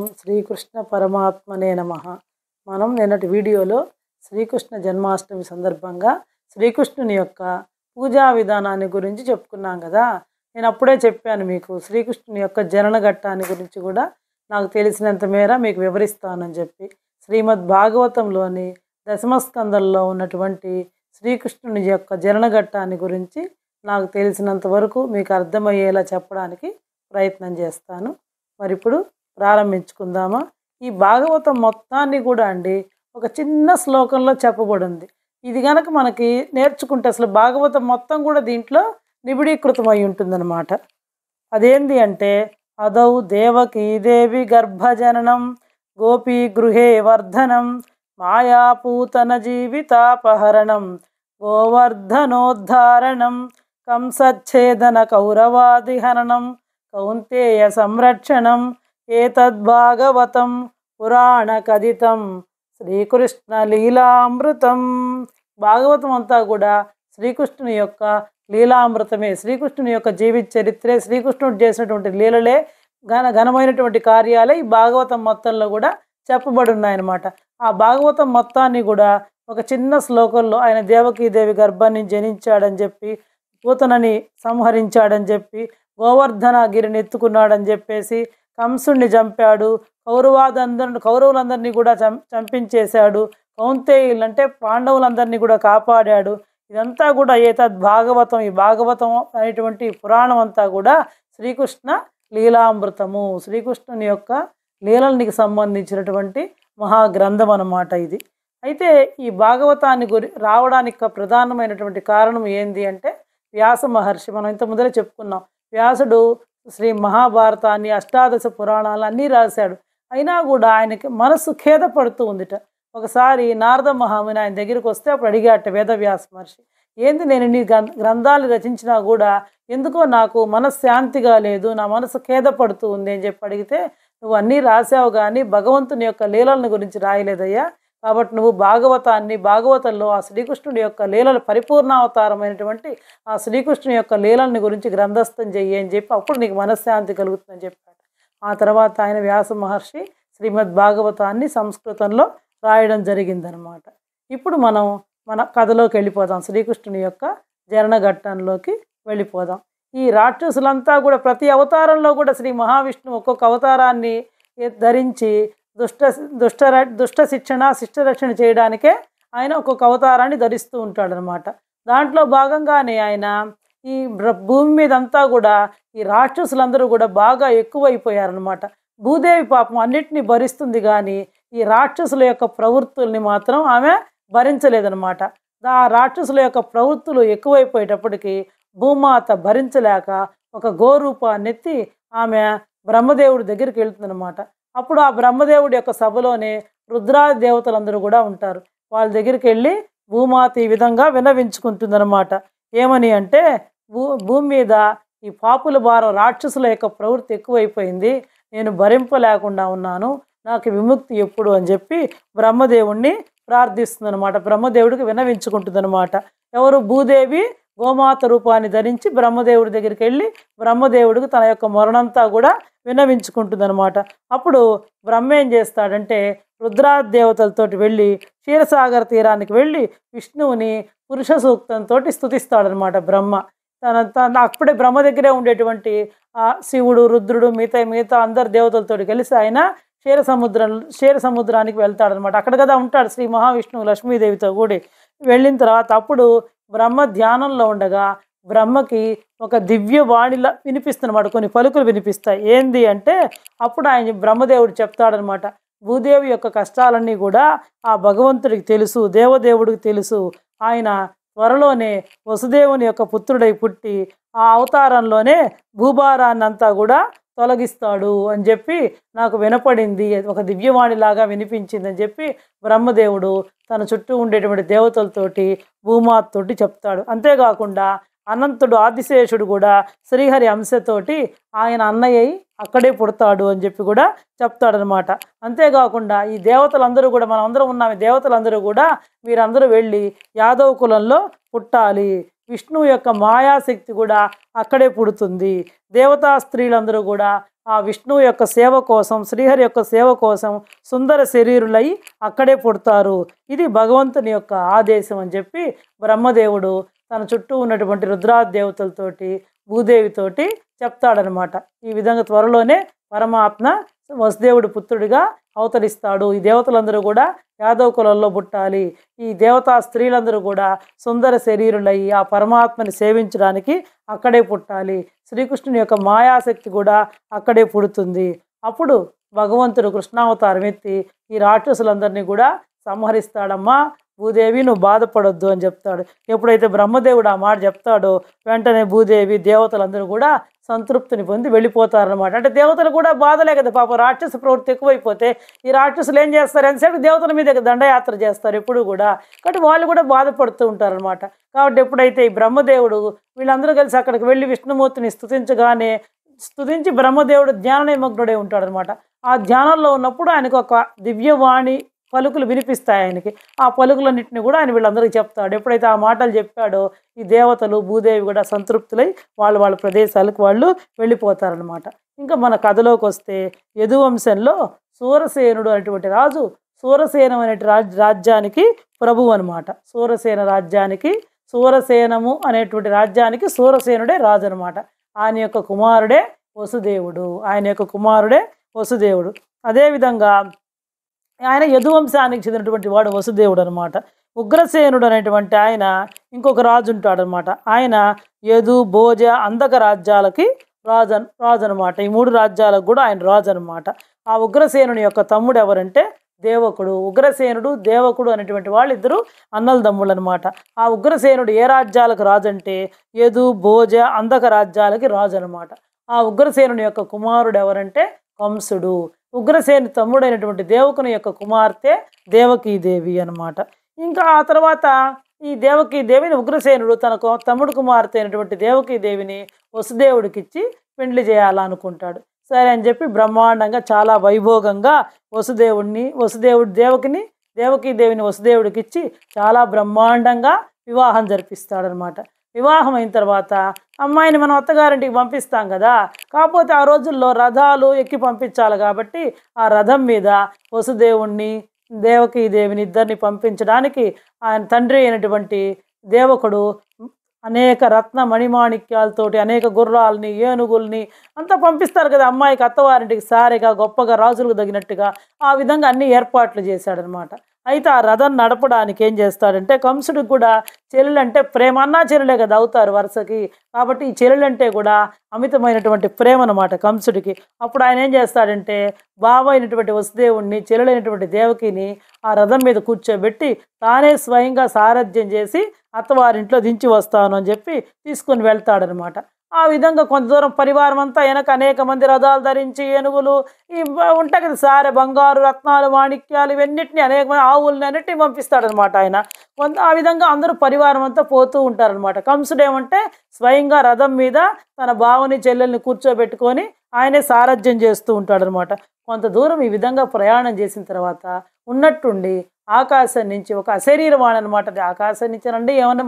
ఓం శ్రీకృష్ణ పరమాత్మనే నమః. మనం నిన్నటి వీడియోలో శ్రీకృష్ణ జన్మాష్టమి సందర్భంగా శ్రీకృష్ణుని యొక్క పూజా విధానాన్ని గురించి చెప్పుకున్నాం కదా. నేను అప్పుడే చెప్పాను మీకు శ్రీకృష్ణుని యొక్క జనన ఘట్టాన్ని గురించి కూడా నాకు తెలిసినంత మేర మీకు వివరిస్తానని చెప్పి. శ్రీమద్ భాగవతంలోని దశమస్కందంలో ఉన్నటువంటి శ్రీకృష్ణుని యొక్క జనన ఘట్టాన్ని గురించి నాకు తెలిసినంత వరకు మీకు అర్థమయ్యేలా చెప్పడానికి ప్రయత్నం చేస్తాను. మరి ఇప్పుడు ప్రారంభించుకుందామా. ఈ భాగవతం మొత్తాన్ని కూడా అండి ఒక చిన్న శ్లోకంలో చెప్పబడింది. ఇది కనుక మనకి నేర్చుకుంటే అసలు భాగవతం మొత్తం కూడా దీంట్లో నిబిడీకృతమై ఉంటుందన్నమాట. అదేంటి అంటే అదౌ దేవకీ దేవి గర్భజననం గోపీ గృహే వర్ధనం మాయాపూతన జీవితాపహరణం గోవర్ధనోద్ధారణం కంసచ్ఛేదన కౌరవాదిహరణం కౌంతేయ సంరక్షణం ఏతద్భాగవతం పురాణ కథితం శ్రీకృష్ణ లీలామృతం. భాగవతం అంతా కూడా శ్రీకృష్ణుని యొక్క లీలామృతమే, శ్రీకృష్ణుని యొక్క జీవిత చరిత్రే, శ్రీకృష్ణుడు చేసినటువంటి లీలలే, ఘనమైనటువంటి కార్యాలే ఈ భాగవతం మొత్తంలో కూడా చెప్పబడి ఉన్నాయన్నమాట. ఆ భాగవతం మొత్తాన్ని కూడా ఒక చిన్న శ్లోకంలో ఆయన దేవకీదేవి గర్భాన్ని జనించాడని చెప్పి, పూతనని సంహరించాడని చెప్పి, గోవర్ధనగిరిని ఎత్తుకున్నాడని చెప్పేసి, కంసుణ్ణి చంపాడు, కౌరవులందరినీ కూడా చంపించేశాడు, కౌంతేయులు అంటే పాండవులందరినీ కూడా కాపాడాడు. ఇదంతా కూడా ఏతద్ భాగవతం, ఈ భాగవతం అనేటువంటి పురాణం అంతా కూడా శ్రీకృష్ణ లీలామృతము, శ్రీకృష్ణుని యొక్క లీలనికి సంబంధించినటువంటి మహాగ్రంథం అన్నమాట ఇది. అయితే ఈ భాగవతాన్ని రావడానికి ప్రధానమైనటువంటి కారణం ఏంది అంటే వ్యాస మహర్షి. మనం ఇంత ముందరే చెప్పుకున్నాం, వ్యాసుడు శ్రీ మహాభారతాన్ని, అష్టాదశ పురాణాలు అన్నీ రాశాడు. అయినా కూడా ఆయనకి మనసు ఖేదపడుతూ ఉందిట. ఒకసారి నారద మహాముని ఆయన దగ్గరికి వస్తే అప్పుడు అడిగాట వేదవ్యాస మహర్షి, ఏంది నేను నీ గ్రంథాలు రచించినా కూడా ఎందుకో నాకు మనశ్శాంతిగా లేదు, నా మనసు ఖేదపడుతూ ఉంది అని చెప్పి అడిగితే, నువ్వు అన్నీ రాసావు కానీ భగవంతుని యొక్క లీలలను గురించి రాయలేదయ్యా, కాబట్టి నువ్వు భాగవతంలో ఆ శ్రీకృష్ణుడి యొక్క లీలల పరిపూర్ణావతారమైనటువంటి ఆ శ్రీకృష్ణుని యొక్క లీలలని గురించి గ్రంథస్థం చెయ్యి అని చెప్పి అప్పుడు నీకు మనశ్శాంతి కలుగుతుందని చెప్పాడు. ఆ తర్వాత ఆయన వ్యాస మహర్షి శ్రీమద్ భాగవతాన్ని సంస్కృతంలో రాయడం జరిగిందనమాట. ఇప్పుడు మనం మన కథలోకి వెళ్ళిపోదాం, శ్రీకృష్ణుని యొక్క జనన ఘట్టంలోకి వెళ్ళిపోదాం. ఈ రాక్షసులంతా కూడా ప్రతి అవతారంలో కూడా శ్రీ మహావిష్ణువు ఒక్కొక్క అవతారాన్ని ధరించి దుష్ట శిష్టరక్షణ చేయడానికే ఆయన ఒక్కొక్క అవతారాన్ని ధరిస్తూ ఉంటాడనమాట. దాంట్లో భాగంగానే ఆయన ఈ భూమి మీద అంతా కూడా ఈ రాక్షసులందరూ కూడా బాగా ఎక్కువైపోయారనమాట. భూదేవి పాపం అన్నిటినీ భరిస్తుంది కానీ ఈ రాక్షసుల యొక్క ప్రవృత్తుల్ని మాత్రం ఆమె భరించలేదనమాట. ఆ రాక్షసుల యొక్క ప్రవృత్తులు ఎక్కువైపోయేటప్పటికీ భూమాత భరించలేక ఒక గోరూపాన్ని ఎత్తి ఆమె బ్రహ్మదేవుడి దగ్గరికి వెళ్తుందనమాట. అప్పుడు ఆ బ్రహ్మదేవుడి యొక్క సభలోనే రుద్రాది దేవతలందరూ కూడా ఉంటారు. వాళ్ళ దగ్గరికి వెళ్ళి భూమాత ఈ విధంగా విన్నవించుకుంటుందన్నమాట. ఏమని అంటే, భూమి మీద ఈ పాపుల భారం, రాక్షసుల యొక్క ప్రవృత్తి ఎక్కువైపోయింది, నేను భరింపలేకుండా ఉన్నాను, నాకు విముక్తి ఎప్పుడు అని చెప్పి బ్రహ్మదేవుణ్ణి ప్రార్థిస్తుందన్నమాట. బ్రహ్మదేవుడికి విన్నవించుకుంటుందన్నమాట. ఎవరు? భూదేవి గోమాత రూపాన్ని ధరించి బ్రహ్మదేవుడి దగ్గరికి వెళ్ళి బ్రహ్మదేవుడికి తన యొక్క మొరణంతా కూడా విన్నవించుకుంటుందన్నమాట. అప్పుడు బ్రహ్మ ఏం చేస్తాడంటే రుద్రాదేవతలతోటి వెళ్ళి క్షీరసాగర తీరానికి వెళ్ళి విష్ణువుని పురుష సూక్తంతో స్తుతిస్తాడనమాట బ్రహ్మ. అప్పుడే బ్రహ్మ దగ్గరే ఉండేటువంటి శివుడు, రుద్రుడు, మిగతా అందరు దేవతలతో కలిసి ఆయన క్షీర సముద్రానికి వెళ్తాడనమాట. అక్కడ కదా ఉంటాడు శ్రీ మహావిష్ణువు లక్ష్మీదేవితో కూడి. వెళ్ళిన తర్వాత అప్పుడు బ్రహ్మ ధ్యానంలో ఉండగా బ్రహ్మకి ఒక దివ్యవాణిలా వినిపిస్తున్నమాట, కొన్ని పలుకులు వినిపిస్తాయి. ఏంది అంటే అప్పుడు ఆయన బ్రహ్మదేవుడు చెప్తాడనమాట, భూదేవి యొక్క కష్టాలన్నీ కూడా ఆ భగవంతుడికి తెలుసు, దేవదేవుడికి తెలుసు, ఆయన త్వరలోనే వసుదేవుని యొక్క పుత్రుడై పుట్టి ఆ అవతారంలోనే భూభారాన్నంతా కూడా తొలగిస్తాడు అని చెప్పి నాకు వినపడింది, ఒక దివ్యవాణిలాగా వినిపించిందని చెప్పి బ్రహ్మదేవుడు తన చుట్టూ ఉండేటువంటి దేవతలతోటి భూమాతతోటి చెప్తాడు. అంతేకాకుండా అనంతుడు ఆదిశేషుడు కూడా శ్రీహరి అంశతోటి ఆయన అన్నయ్య అక్కడే పుడతాడు అని చెప్పి కూడా చెప్తాడనమాట. అంతేకాకుండా ఈ దేవతలందరూ కూడా, మనం అందరం ఉన్నాము, దేవతలందరూ కూడా మీరందరూ వెళ్ళి యాదవ కులంలో పుట్టాలి, విష్ణువు యొక్క మాయాశక్తి కూడా అక్కడే పుడుతుంది, దేవతా స్త్రీలందరూ కూడా ఆ విష్ణువు యొక్క సేవ కోసం, శ్రీహరి యొక్క సేవ కోసం సుందర శరీరులై అక్కడే పుడతారు. ఇది భగవంతుని యొక్క ఆదేశం అని చెప్పి బ్రహ్మదేవుడు తన చుట్టూ ఉన్నటువంటి రుద్రాదేవతలతోటి, భూదేవితోటి చెప్తాడనమాట. ఈ విధంగా త్వరలోనే పరమాత్మ వసుదేవుడి పుత్రుడిగా అవతరిస్తాడు. ఈ దేవతలందరూ కూడా యాదవ కులంలో పుట్టాలి. ఈ దేవతా స్త్రీలందరూ కూడా సుందర శరీరులయ్యి ఆ పరమాత్మని సేవించడానికి అక్కడే పుట్టాలి. శ్రీకృష్ణుని యొక్క మాయాశక్తి కూడా అక్కడే పుడుతుంది. అప్పుడు భగవంతుడు కృష్ణావతారం ఎత్తి ఈ రాక్షసులందరినీ కూడా సంహరిస్తాడమ్మా. భూదేవి నువ్వు బాధపడొద్దు అని చెప్తాడు. ఎప్పుడైతే బ్రహ్మదేవుడు ఆ మాట చెప్తాడో వెంటనే భూదేవి దేవతలందరూ కూడా సంతృప్తిని పొంది వెళ్ళిపోతారనమాట. అంటే దేవతలు కూడా బాధలే కదా పాపం, రాక్షస ప్రవృత్తి ఎక్కువైపోతే ఈ రాక్షసులు ఏం చేస్తారు, ఎంతసేపు దేవతల మీద దండయాత్ర చేస్తారు ఎప్పుడు కూడా. కాబట్టి వాళ్ళు కూడా బాధపడుతూ ఉంటారనమాట. కాబట్టి ఎప్పుడైతే ఈ బ్రహ్మదేవుడు వీళ్ళందరూ కలిసి అక్కడికి వెళ్ళి విష్ణుమూర్తిని స్తుతించగానే, స్తుతించి బ్రహ్మదేవుడు ధ్యాన నిమగ్నుడై ఉంటాడనమాట. ఆ ధ్యానంలో ఉన్నప్పుడు ఆయనకు ఒక దివ్యవాణి పలుకులు వినిపిస్తాయి ఆయనకి. ఆ పలుకులన్నింటినీ కూడా ఆయన వీళ్ళందరికీ చెప్తాడు. ఎప్పుడైతే ఆ మాటలు చెప్పాడో ఈ దేవతలు భూదేవి కూడా సంతృప్తులై వాళ్ళ ప్రదేశాలకు వాళ్ళు వెళ్ళిపోతారనమాట. ఇంకా మన కథలోకి వస్తే యదువంశంలో సూరసేనుడు అనేటువంటి రాజు, సూరసేనం అనే రాజ్యానికి ప్రభువు అనమాట. సూరసేన రాజ్యానికి, సూరసేనము అనేటువంటి రాజ్యానికి సూరసేనుడే రాజు అనమాట. ఆయన యొక్క కుమారుడే వసుదేవుడు. అదేవిధంగా ఆయన యదువంశానికి చెందినటువంటి వాడు వసుదేవుడు అనమాట. ఉగ్రసేనుడు అనేటువంటి ఆయన ఇంకొక రాజు ఉంటాడనమాట. ఆయన యదు, భోజ, అంధక రాజ్యాలకి రాజు అనమాట. ఈ 3 రాజ్యాలకు కూడా ఆయన రాజు అనమాట. ఆ ఉగ్రసేనుని యొక్క తమ్ముడు ఎవరంటే దేవకుడు. ఉగ్రసేనుడు, దేవకుడు అనేటువంటి వాళ్ళిద్దరూ అన్నల తమ్ముళ్ళు అనమాట. ఆ ఉగ్రసేనుడు ఏ రాజ్యాలకు రాజు అంటే యదు, భోజ, అంధక రాజ్యాలకి రాజు అనమాట. ఆ ఉగ్రసేనుని యొక్క కుమారుడు ఎవరంటే కంసుడు. ఉగ్రసేని తమ్ముడైనటువంటి దేవకుని యొక్క కుమార్తె దేవకీదేవి అనమాట. ఇంకా ఆ తర్వాత ఈ దేవకీదేవిని ఉగ్రసేనుడు తన తమ్ముడు కుమార్తె అయినటువంటి దేవకీదేవిని వసుదేవుడికిచ్చి పెండ్లి చేయాలనుకుంటాడు. సరే అని చెప్పి బ్రహ్మాండంగా చాలా వైభోగంగా దేవకీదేవిని వసుదేవుడికిచ్చి చాలా బ్రహ్మాండంగా వివాహం జరిపిస్తాడనమాట. వివాహం అయిన తర్వాత అమ్మాయిని మనం అత్తగారింటికి పంపిస్తాం కదా. కాకపోతే ఆ రోజుల్లో రథాలు ఎక్కి పంపించాలి కాబట్టి ఆ రథం మీద వసుదేవుణ్ణి, దేవకీదేవిని ఇద్దరిని పంపించడానికి ఆయన తండ్రి అయినటువంటి దేవకుడు అనేక రత్న మణిమాణిక్యాలతోటి అనేక గుర్రాలని, ఏనుగుల్ని అంతా పంపిస్తారు కదా అమ్మాయికి అత్తవారింటికి సారిగా గొప్పగా రాజులకు తగినట్టుగా. ఆ విధంగా అన్ని ఏర్పాట్లు చేశాడనమాట. అయితే ఆ రథం నడపడానికి ఏం చేస్తాడంటే కంసుడికి కూడా చెల్లెలంటే ప్రేమ, అన్నా చెల్లెలే కదా అవుతారు వరుసకి. కాబట్టి ఈ చెల్లెలంటే కూడా అమితమైనటువంటి ప్రేమ అనమాట కంసుడికి. అప్పుడు ఆయన ఏం చేస్తాడంటే బావ అయినటువంటి వసుదేవుణ్ణి, చెల్లెలైనటువంటి దేవకిని ఆ రథం మీద కూర్చోబెట్టి తానే స్వయంగా సారథ్యం చేసి అత్తవారింట్లో దించి వస్తాను అని చెప్పి తీసుకొని వెళ్తాడనమాట. ఆ విధంగా కొంత దూరం పరివారం అంతా వెనక అనేక మంది రథాలు ధరించి, ఏనుగులు ఉంటాయి కదా సారె, బంగారు, రత్నాలు, మాణిక్యాలు ఇవన్నిటిని అనేక మంది ఆవుల్ని అన్నిటిని పంపిస్తాడనమాట ఆయన. ఆ విధంగా అందరూ పరివారం అంతా పోతూ ఉంటారనమాట. కంసుడు ఏమంటే స్వయంగా రథం మీద తన బావని, చెల్లెల్ని కూర్చోబెట్టుకొని ఆయనే సారథ్యం చేస్తూ ఉంటాడనమాట. కొంత దూరం ఈ విధంగా ప్రయాణం చేసిన తర్వాత ఉన్నట్టుండి ఆకాశం నుంచి ఒక అశరీరవాణి అనమాట. అది ఆకాశం నుంచి అండి ఏమన్నా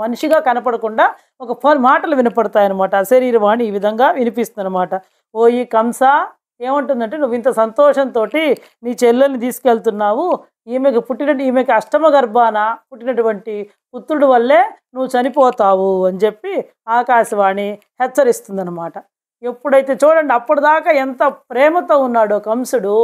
మనిషిగా కనపడకుండా ఒక మాటలు వినపడతాయన్నమాట. అశరీరవాణి ఈ విధంగా వినిపిస్తుంది అనమాట. ఓ ఈ కంస ఏమంటుందంటే, నువ్వు ఇంత సంతోషంతో నీ చెల్లెల్ని తీసుకెళ్తున్నావు, ఈమెకి అష్టమ గర్భాన పుట్టినటువంటి పుత్రుడు వల్లే నువ్వు చనిపోతావు అని చెప్పి ఆకాశవాణి హెచ్చరిస్తుందన్నమాట. ఎప్పుడైతే చూడండి అప్పటిదాకా ఎంత ప్రేమతో ఉన్నాడో కంసుడు,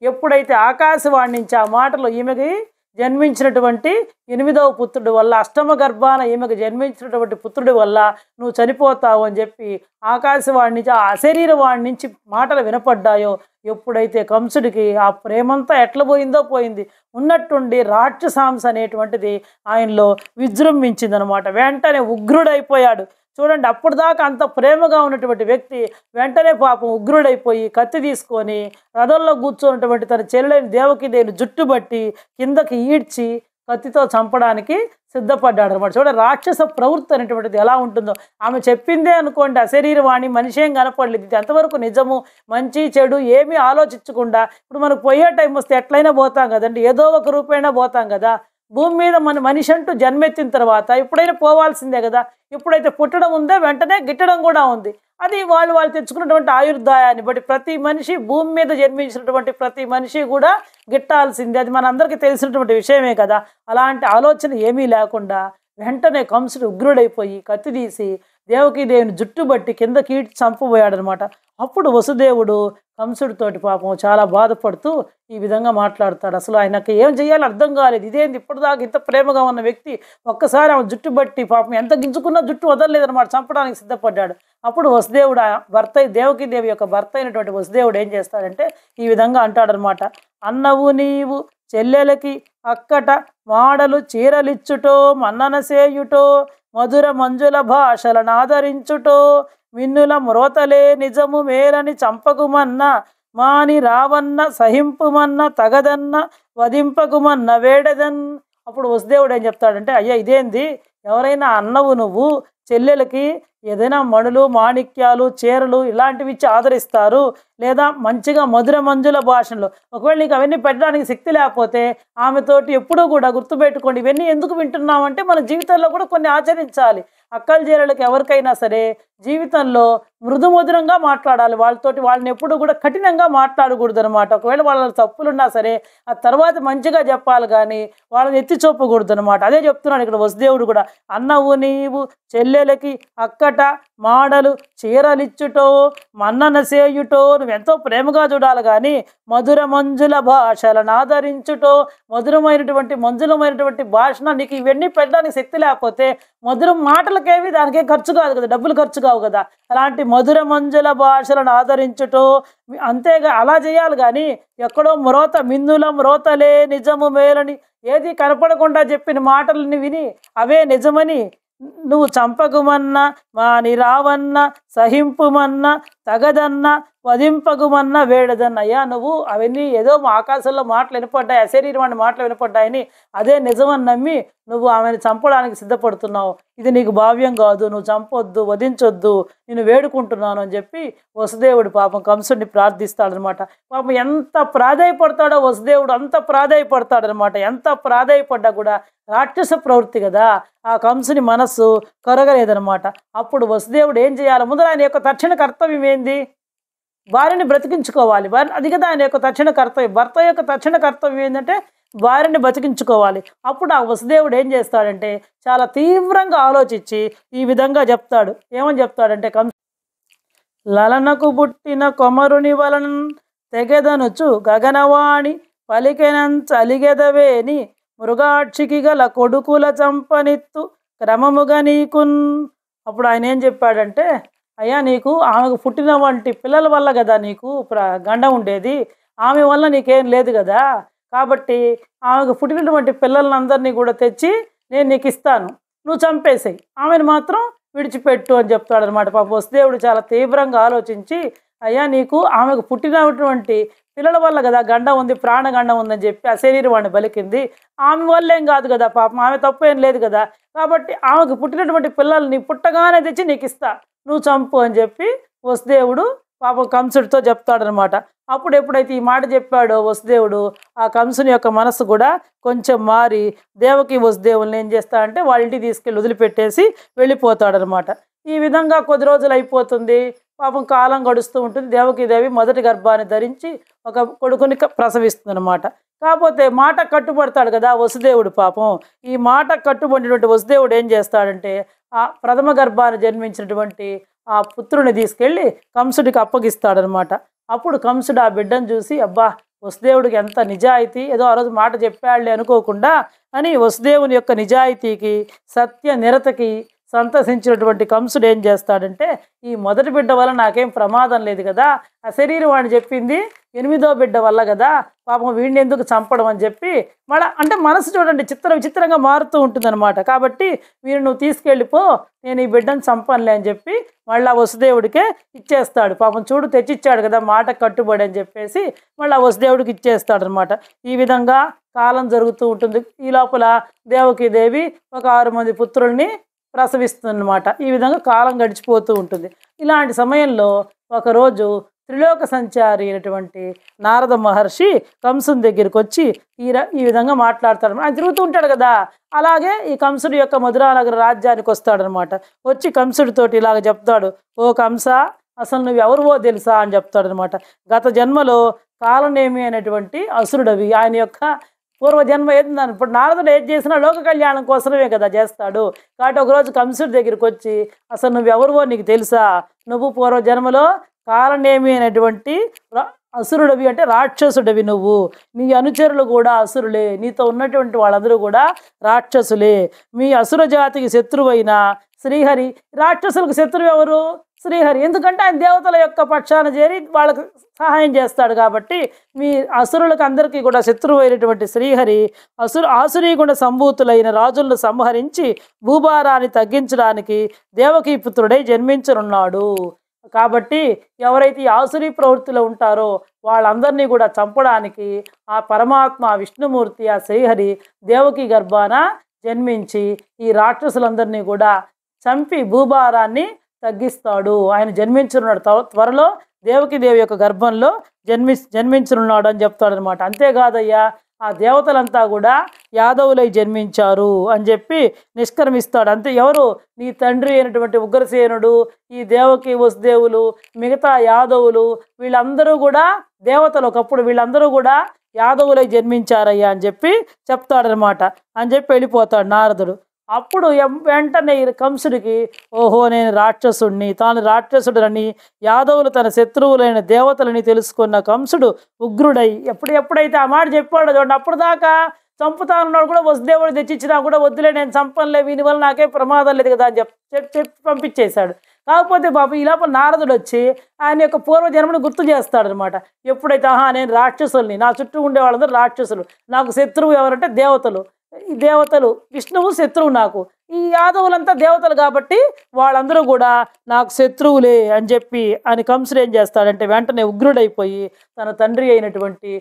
ఎప్పుడైతే ఆకాశవాణి నుంచి ఆ మాటలు ఈమెకి జన్మించినటువంటి 8వ పుత్రుడి వల్ల, అష్టమ గర్భాన ఈమెకు జన్మించినటువంటి పుత్రుడి వల్ల నువ్వు చనిపోతావు అని చెప్పి ఆకాశవాణి నుంచి, ఆ అశరీరవాణి నుంచి మాటలు వినపడ్డాయో, ఎప్పుడైతే కంసుడికి ఆ ప్రేమంతా ఎట్లా పోయింది. ఉన్నట్టుండి రాక్షసాంశ అనేటువంటిది ఆయనలో విజృంభించిందనమాట. వెంటనే ఉగ్రుడైపోయాడు. చూడండి అప్పటిదాకా అంత ప్రేమగా ఉన్నటువంటి వ్యక్తి వెంటనే పాపం ఉగ్రుడైపోయి కత్తి తీసుకొని రథంలో కూర్చున్నటువంటి తన చెల్లెని దేవకీదేవిని జుట్టుబట్టి కిందకి ఈడ్చి కత్తితో చంపడానికి సిద్ధపడ్డాడు అనమాట. చూడండి రాక్షస ప్రవృత్తి అనేటువంటిది ఎలా ఉంటుందో. ఆమె చెప్పిందే అనుకోండి అశరీరవాణి, మనిషి ఏం కనపడలేదు. ఇది ఎంతవరకు నిజము, మంచి చెడు ఏమీ ఆలోచించకుండా, ఇప్పుడు మనకు పోయే టైం వస్తే ఎట్లయినా పోతాం కదండి, ఏదో ఒక రూపైనా పోతాం కదా. భూమి మీద మనిషి అంటూ జన్మెత్తిన తర్వాత ఎప్పుడైనా పోవాల్సిందే కదా. ఎప్పుడైతే పుట్టడం ఉందో వెంటనే గిట్టడం కూడా ఉంది. అది వాళ్ళు తెచ్చుకున్నటువంటి ఆయుర్దాయాన్ని బట్టి ప్రతి మనిషి, భూమి మీద జన్మించినటువంటి ప్రతి మనిషి కూడా గిట్టాల్సిందే. అది మనందరికీ తెలిసినటువంటి విషయమే కదా. అలాంటి ఆలోచన ఏమీ లేకుండా వెంటనే కంసుడు ఉగ్రుడైపోయి కత్తి తీసి దేవకీదేవిని జుట్టుబట్టి కింద కీడ్చి చంపబోయాడనమాట. అప్పుడు వసుదేవుడు కంసుడితోటి పాపం చాలా బాధపడుతూ ఈ విధంగా మాట్లాడతాడు. అసలు ఆయనకి ఏం చేయాలో అర్థం కాలేదు. ఇదేంది, ఇప్పటిదాకా ఇంత ప్రేమగా ఉన్న వ్యక్తి ఒక్కసారి ఆమె జుట్టు బట్టి పాపం ఎంత గింజుకున్నా జుట్టు వదలలేదనమాట, చంపడానికి సిద్ధపడ్డాడు. అప్పుడు వసుదేవుడు దేవకీదేవి యొక్క భర్త అయినటువంటి వసుదేవుడు ఏం చేస్తాడంటే ఈ విధంగా అంటాడనమాట. అన్నవు నీవు చెల్లెలకి అక్కట మాడలు చీరలిచ్చుటో మన్నన సేయుటో మధుర మంజుల భాషలను ఆదరించుటో మిన్నుల మ్రోతలే నిజము మేలని చంపకుమన్న మాని రావన్న సహింపుమన్న తగదన్న వధింపకుమన్న వేడదన్. అప్పుడు వసుదేవుడు ఏం చెప్తాడంటే, అయ్యా ఇదేంది, ఎవరైనా అన్నవు నువ్వు చెల్లెలకి ఏదైనా మణులు మాణిక్యాలు చీరలు ఇలాంటివి ఇచ్చి ఆదరిస్తారు, లేదా మంచిగా మధుర మంజుల భాషలో. ఒకవేళ నీకు అవన్నీ పెట్టడానికి శక్తి లేకపోతే ఆమెతోటి ఎప్పుడూ కూడా గుర్తుపెట్టుకోండి, ఇవన్నీ ఎందుకు వింటున్నామంటే మన జీవితంలో కూడా కొన్ని ఆచరించాలి. అక్కల చీరలకు ఎవరికైనా సరే జీవితంలో మృదుమధురంగా మాట్లాడాలి. వాళ్ళని ఎప్పుడు కూడా కఠినంగా మాట్లాడకూడదు అనమాట. ఒకవేళ వాళ్ళ తప్పులున్నా సరే ఆ తర్వాత మంచిగా చెప్పాలి, కానీ వాళ్ళని ఎత్తి చూపకూడదు అనమాట. అదే చెప్తున్నాడు ఇక్కడ వసుదేవుడు కూడా. అన్నవు నీవు చెల్లెలకి అక్కట మాడలు చీరలిచ్చుటో మన్నన సేయుటో, నువ్వెంతో ప్రేమగా చూడాలి, కానీ మధుర మంజుల భాషలను ఆదరించుటో, మధురమైనటువంటి మంజులమైనటువంటి భాషను నీకు ఇవన్నీ పెట్టడానికి శక్తి లేకపోతే మధురం మాటలకేవి దానికే ఖర్చు కాదు కదా, డబ్బులు ఖర్చు కావు కదా. అలాంటి మధుర మంజుల భాషలను ఆదరించుటో అంతేగా అలా చేయాలి, కానీ ఎక్కడో మిన్నుల మ్రోతలే నిజము మేలని ఏది కనపడకుండా చెప్పిన మాటలని విని అవే నిజమని నువ్వు చంపకుమన్న మాని రావన్న సహింపుమన్న తగదన్న వధింపకుమన్న వేడదన్న. అయ్యా నువ్వు అవన్నీ ఏదో మా ఆకాశంలో మాటలు వినపడ్డాయి, అశరీరమైన మాటలు వినపడ్డాయని అదే నిజమని నమ్మి నువ్వు ఆమెను చంపడానికి సిద్ధపడుతున్నావు. ఇది నీకు భావ్యం కాదు, నువ్వు చంపొద్దు, వధించొద్దు, నేను వేడుకుంటున్నాను అని చెప్పి వసుదేవుడు పాపం కంసుడిని ప్రార్థిస్తాడనమాట. పాపం ఎంత ప్రాధాయపడతాడో వసుదేవుడు అంత ప్రాధాయపడతాడనమాట. ఎంత ప్రాధాయపడ్డా కూడా రాక్షస ప్రవృత్తి కదా, ఆ కంసుని మనస్సు కరగలేదనమాట. అప్పుడు వసుదేవుడు ఏం చేయాలి, ముందు ఆయన యొక్క తక్షణ కర్తవ్యం ఏంది, భార్యని బ్రతికించుకోవాలి. అది కదా ఆయన యొక్క తక్షణ కర్తవ్యం. భర్త యొక్క తక్షణ కర్తవ్యం ఏంటంటే భార్యని బతికించుకోవాలి. అప్పుడు ఆ వసుదేవుడు ఏం చేస్తాడంటే చాలా తీవ్రంగా ఆలోచించి ఈ విధంగా చెప్తాడు. ఏమని చెప్తాడంటే, లలనకు పుట్టిన కొమరుని వలన తెగెదనుచు గగనవాణి పలికెనంచ అలిగెదవేని మృగాక్షికి గల కొడుకుల చంపనిత్తు క్రమముగా నీకున్. అప్పుడు ఆయన ఏం చెప్పాడంటే, అయ్యా నీకు ఆమెకు పుట్టిన వంటి పిల్లల వల్ల కదా నీకు గండం ఉండేది, ఆమె వల్ల నీకేం లేదు కదా, కాబట్టి ఆమెకు పుట్టినటువంటి పిల్లలందరినీ కూడా తెచ్చి నేను నీకు ఇస్తాను, నువ్వు చంపేసేయి, ఆమెను మాత్రం విడిచిపెట్టు అని చెప్తాడు అనమాట. పాప వసుదేవుడు చాలా తీవ్రంగా ఆలోచించి, అయ్యా నీకు ఆమెకు పుట్టినటువంటి పిల్లల వల్ల కదా గండం ఉంది, ప్రాణగండం ఉందని చెప్పి అశరీరవాణ్ణి బలికింది, ఆమె వల్ల ఏం కాదు కదా, పాపం ఆమె తప్పు ఏం లేదు కదా, కాబట్టి ఆమెకు పుట్టినటువంటి పిల్లల్ని పుట్టగానే తెచ్చి నీకు ఇస్తా, నువ్వు చంపు అని చెప్పి వసుదేవుడు పాపం కంసుడితో చెప్తాడనమాట. అప్పుడు ఎప్పుడైతే ఈ మాట చెప్పాడో వసుదేవుడు, ఆ కంసుని యొక్క మనసు కూడా కొంచెం మారి దేవకి వసుదేవుల్ని ఏం చేస్తాడంటే వాళ్ళ ఇంటికి తీసుకెళ్ళి వదిలిపెట్టేసి వెళ్ళిపోతాడనమాట. ఈ విధంగా కొద్ది రోజులు అయిపోతుంది, పాపం కాలం గడుస్తూ ఉంటుంది. దేవకీదేవి మొదటి గర్భాన్ని ధరించి ఒక కొడుకుని ప్రసవిస్తుంది అనమాట. కాకపోతే మాట కట్టుబడతాడు కదా వసుదేవుడు. పాపం ఈ మాట కట్టుబడినటువంటి వసుదేవుడు ఏం చేస్తాడంటే ఆ ప్రథమ గర్భాన్ని జన్మించినటువంటి ఆ పుత్రుని తీసుకెళ్ళి కంసుడికి అప్పగిస్తాడనమాట. అప్పుడు కంసుడు ఆ బిడ్డను చూసి, అబ్బా వసుదేవుడికి ఎంత నిజాయితీ, ఏదో ఆ రోజు మాట చెప్పాడులే అనుకోకుండా అని వసుదేవుని యొక్క నిజాయితీకి సత్య నిరతకి సంతసించినటువంటి కంసుడు ఏం చేస్తాడంటే, ఈ మొదటి బిడ్డ వల్ల నాకేం ప్రమాదం లేదు కదా, ఆ శరీరం వాడిని చెప్పింది 8వ బిడ్డ వల్ల కదా, పాపం వీడిని ఎందుకు చంపడం అని చెప్పి మళ్ళీ అంటే మనసు చూడండి విచిత్రంగా మారుతూ ఉంటుందన్నమాట. కాబట్టి వీరు నువ్వు తీసుకెళ్ళిపో, నేను ఈ బిడ్డను చంపనులే అని చెప్పి మళ్ళీ వసుదేవుడికే ఇచ్చేస్తాడు. పాపం చూడు తెచ్చిచ్చాడు కదా మాట కట్టుబడి అని చెప్పేసి మళ్ళీ వసుదేవుడికి ఇచ్చేస్తాడు అనమాట. ఈ విధంగా కాలం జరుగుతూ ఉంటుంది. ఈ లోపల దేవకీదేవి ఒక 6 మంది పుత్రుల్ని ప్రసవిస్తుందన్నమాట. ఈ విధంగా కాలం గడిచిపోతూ ఉంటుంది. ఇలాంటి సమయంలో ఒకరోజు త్రిలోక సంచారి అయినటువంటి నారద మహర్షి కంసుని దగ్గరికి వచ్చి ఈ విధంగా మాట్లాడతాడు. ఆయన తిరుగుతూ ఉంటాడు కదా, అలాగే ఈ కంసుడి యొక్క మధురానగర రాజ్యానికి వస్తాడనమాట. వచ్చి కంసుడితోటి ఇలాగ చెప్తాడు, ఓ కంస, అసలు నువ్వు ఎవరువో తెలుసా అని చెప్తాడనమాట. గత జన్మలో కాలనేమి అనేటువంటి అసురుడవి, ఆయన యొక్క పూర్వజన్మ ఏందని. ఇప్పుడు నారదుడు ఏది చేసినా లోక కళ్యాణం కోసమే కదా చేస్తాడు. కాబట్టి ఒకరోజు కంసుడి దగ్గరికి వచ్చి, అసలు నువ్వు ఎవరువో నీకు తెలుసా, నువ్వు పూర్వజన్మలో కాలనేమి అనేటువంటి అసురుడవి, అంటే రాక్షసుడవి, నువ్వు నీ అనుచరులు కూడా అసురులే, నీతో ఉన్నటువంటి వాళ్ళందరూ కూడా రాక్షసులే. మీ అసుర జాతికి శత్రువైన శ్రీహరి, రాక్షసులకు శత్రువు ఎవరు? శ్రీహరి. ఎందుకంటే ఆయన దేవతల యొక్క పక్షాన చేరి వాళ్ళకు సహాయం చేస్తాడు కాబట్టి. మీ అసురులకు అందరికీ కూడా శత్రువు అయినటువంటి శ్రీహరి ఆసురీగుణ సంభూతులైన రాజులను సంహరించి భూభారాన్ని తగ్గించడానికి దేవకీపుత్రుడై జన్మించనున్నాడు. కాబట్టి ఎవరైతే ఈ ఆసురీ ప్రవృత్తిలో ఉంటారో వాళ్ళందరినీ కూడా చంపడానికి ఆ పరమాత్మ విష్ణుమూర్తి, ఆ శ్రీహరి దేవకి గర్భాన జన్మించి ఈ రాక్షసులందరినీ కూడా చంపి భూభారాన్ని తగ్గిస్తాడు. ఆయన జన్మించనున్నాడు, త్వరలో దేవకీదేవి యొక్క గర్భంలో జన్మించనున్నాడు అని చెప్తాడు అనమాట. అంతేకాదయ్యా, ఆ దేవతలంతా కూడా యాదవులై జన్మించారు అని చెప్పి నిష్క్రమిస్తాడు. అంతే, ఎవరు? నీ తండ్రి అయినటువంటి ఉగ్రసేనుడు, ఈ దేవకి వసుదేవులు, మిగతా యాదవులు, వీళ్ళందరూ కూడా దేవతలు. ఒకప్పుడు వీళ్ళందరూ కూడా యాదవులై జన్మించారయ్యా అని చెప్పి చెప్తాడనమాట. అని చెప్పి వెళ్ళిపోతాడు నారదుడు. అప్పుడు వెంటనే కంసుడికి, ఓహో నేను రాక్షసుడిని, తాను రాక్షసుడని యాదవులు తన శత్రువులైన దేవతలని తెలుసుకున్న కంసుడు ఉగ్రుడై ఎప్పుడైతే ఆ మాట చెప్పాడో చూడండి, అప్పుడు దాకా చంపుతానన్నాడు కూడా వసుదేవుడు తెచ్చిచ్చినా కూడా వద్దులే నేను చంపనులే, వీని వల్ల నాకే ప్రమాదం లేదు కదా అని చెప్పి పంపించేశాడు. కాకపోతే బాబు ఈ లోపల నారదుడు వచ్చి ఆయన యొక్క పూర్వజన్మను గుర్తు చేస్తాడనమాట. ఎప్పుడైతే నేను రాక్షసుల్ని, నా చుట్టూ ఉండే వాళ్ళందరూ రాక్షసులు, నాకు శత్రువు ఎవరంటే దేవతలు, ఈ దేవతలు విష్ణువు శత్రువు నాకు, ఈ యాదవులంతా దేవతలు కాబట్టి వాళ్ళందరూ కూడా నాకు శత్రువులే అని చెప్పి అని కంసుడు ఏం చేస్తాడంటే వెంటనే ఉగ్రుడైపోయి తన తండ్రి అయినటువంటి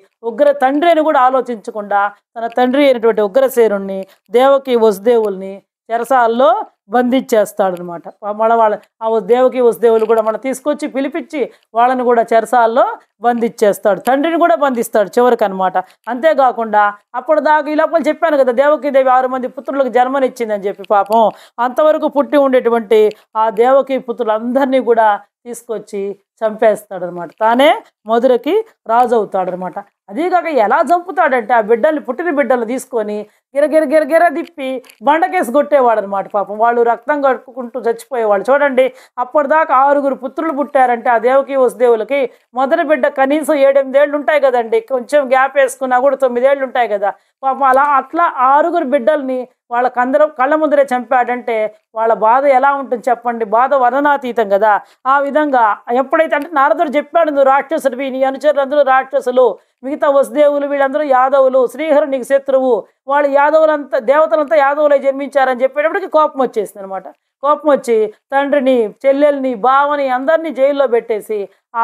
తండ్రి అని కూడా ఆలోచించకుండా తన తండ్రి అయినటువంటి ఉగ్రసేనుణ్ణి, దేవకి వసుదేవుల్ని చెరసాల్లో బంధించేస్తాడనమాట. మన వాళ్ళ ఆ దేవకి వసుదేవులు కూడా మనం తీసుకొచ్చి పిలిపించి వాళ్ళని కూడా చెరసాల్లో బంధించేస్తాడు, తండ్రిని కూడా బంధిస్తాడు చివరికి అనమాట. అంతేకాకుండా అప్పటిదాకా ఈ లోపల చెప్పాను కదా, దేవకీదేవి 6 మంది పుత్రులకు జన్మనిచ్చిందని చెప్పి, పాపం అంతవరకు పుట్టి ఉండేటువంటి ఆ దేవకీ పుత్రులందరినీ కూడా తీసుకొచ్చి చంపేస్తాడనమాట. తానే మధురకి రాజు అవుతాడనమాట. అదీగాక ఎలా చంపుతాడంటే ఆ బిడ్డల్ని, పుట్టిన బిడ్డలు తీసుకొని గిరగిర తిప్పి బండకేసి కొట్టేవాడు అనమాట. పాపం వాళ్ళు రక్తం కట్టుకుంటూ చచ్చిపోయేవాళ్ళు. చూడండి, అప్పటిదాకా 6 పుత్రులు పుట్టారంటే ఆ దేవకి వసుదేవులకి మొదటి బిడ్డ కనీసం 7-8 ఏళ్ళు ఉంటాయి కదండి, కొంచెం గ్యాప్ వేసుకున్నా కూడా 9 ఏళ్ళు ఉంటాయి కదా. పాపం అట్లా 6 బిడ్డల్ని వాళ్ళకందరూ కళ్ళ ముందరే చంపాడంటే వాళ్ళ బాధ ఎలా ఉంటుంది చెప్పండి. బాధ వర్ణనాతీతం కదా. ఆ విధంగా ఎప్పుడైతే అంటే నారదుడు చెప్పాడు, నువ్వు రాక్షసుడివి, నీ అనుచరులందరూ రాక్షసులు, మిగతా వసుదేవులు వీళ్ళందరూ యాదవులు, శ్రీహరి నీకు శత్రువు, వాళ్ళు యాదవులంతా దేవతలంతా యాదవులై జన్మించారని చెప్పేటప్పటికి కోపం వచ్చేసింది అనమాట. కోపం వచ్చి తండ్రిని, చెల్లెల్ని, బావని అందరినీ జైల్లో పెట్టేసి ఆ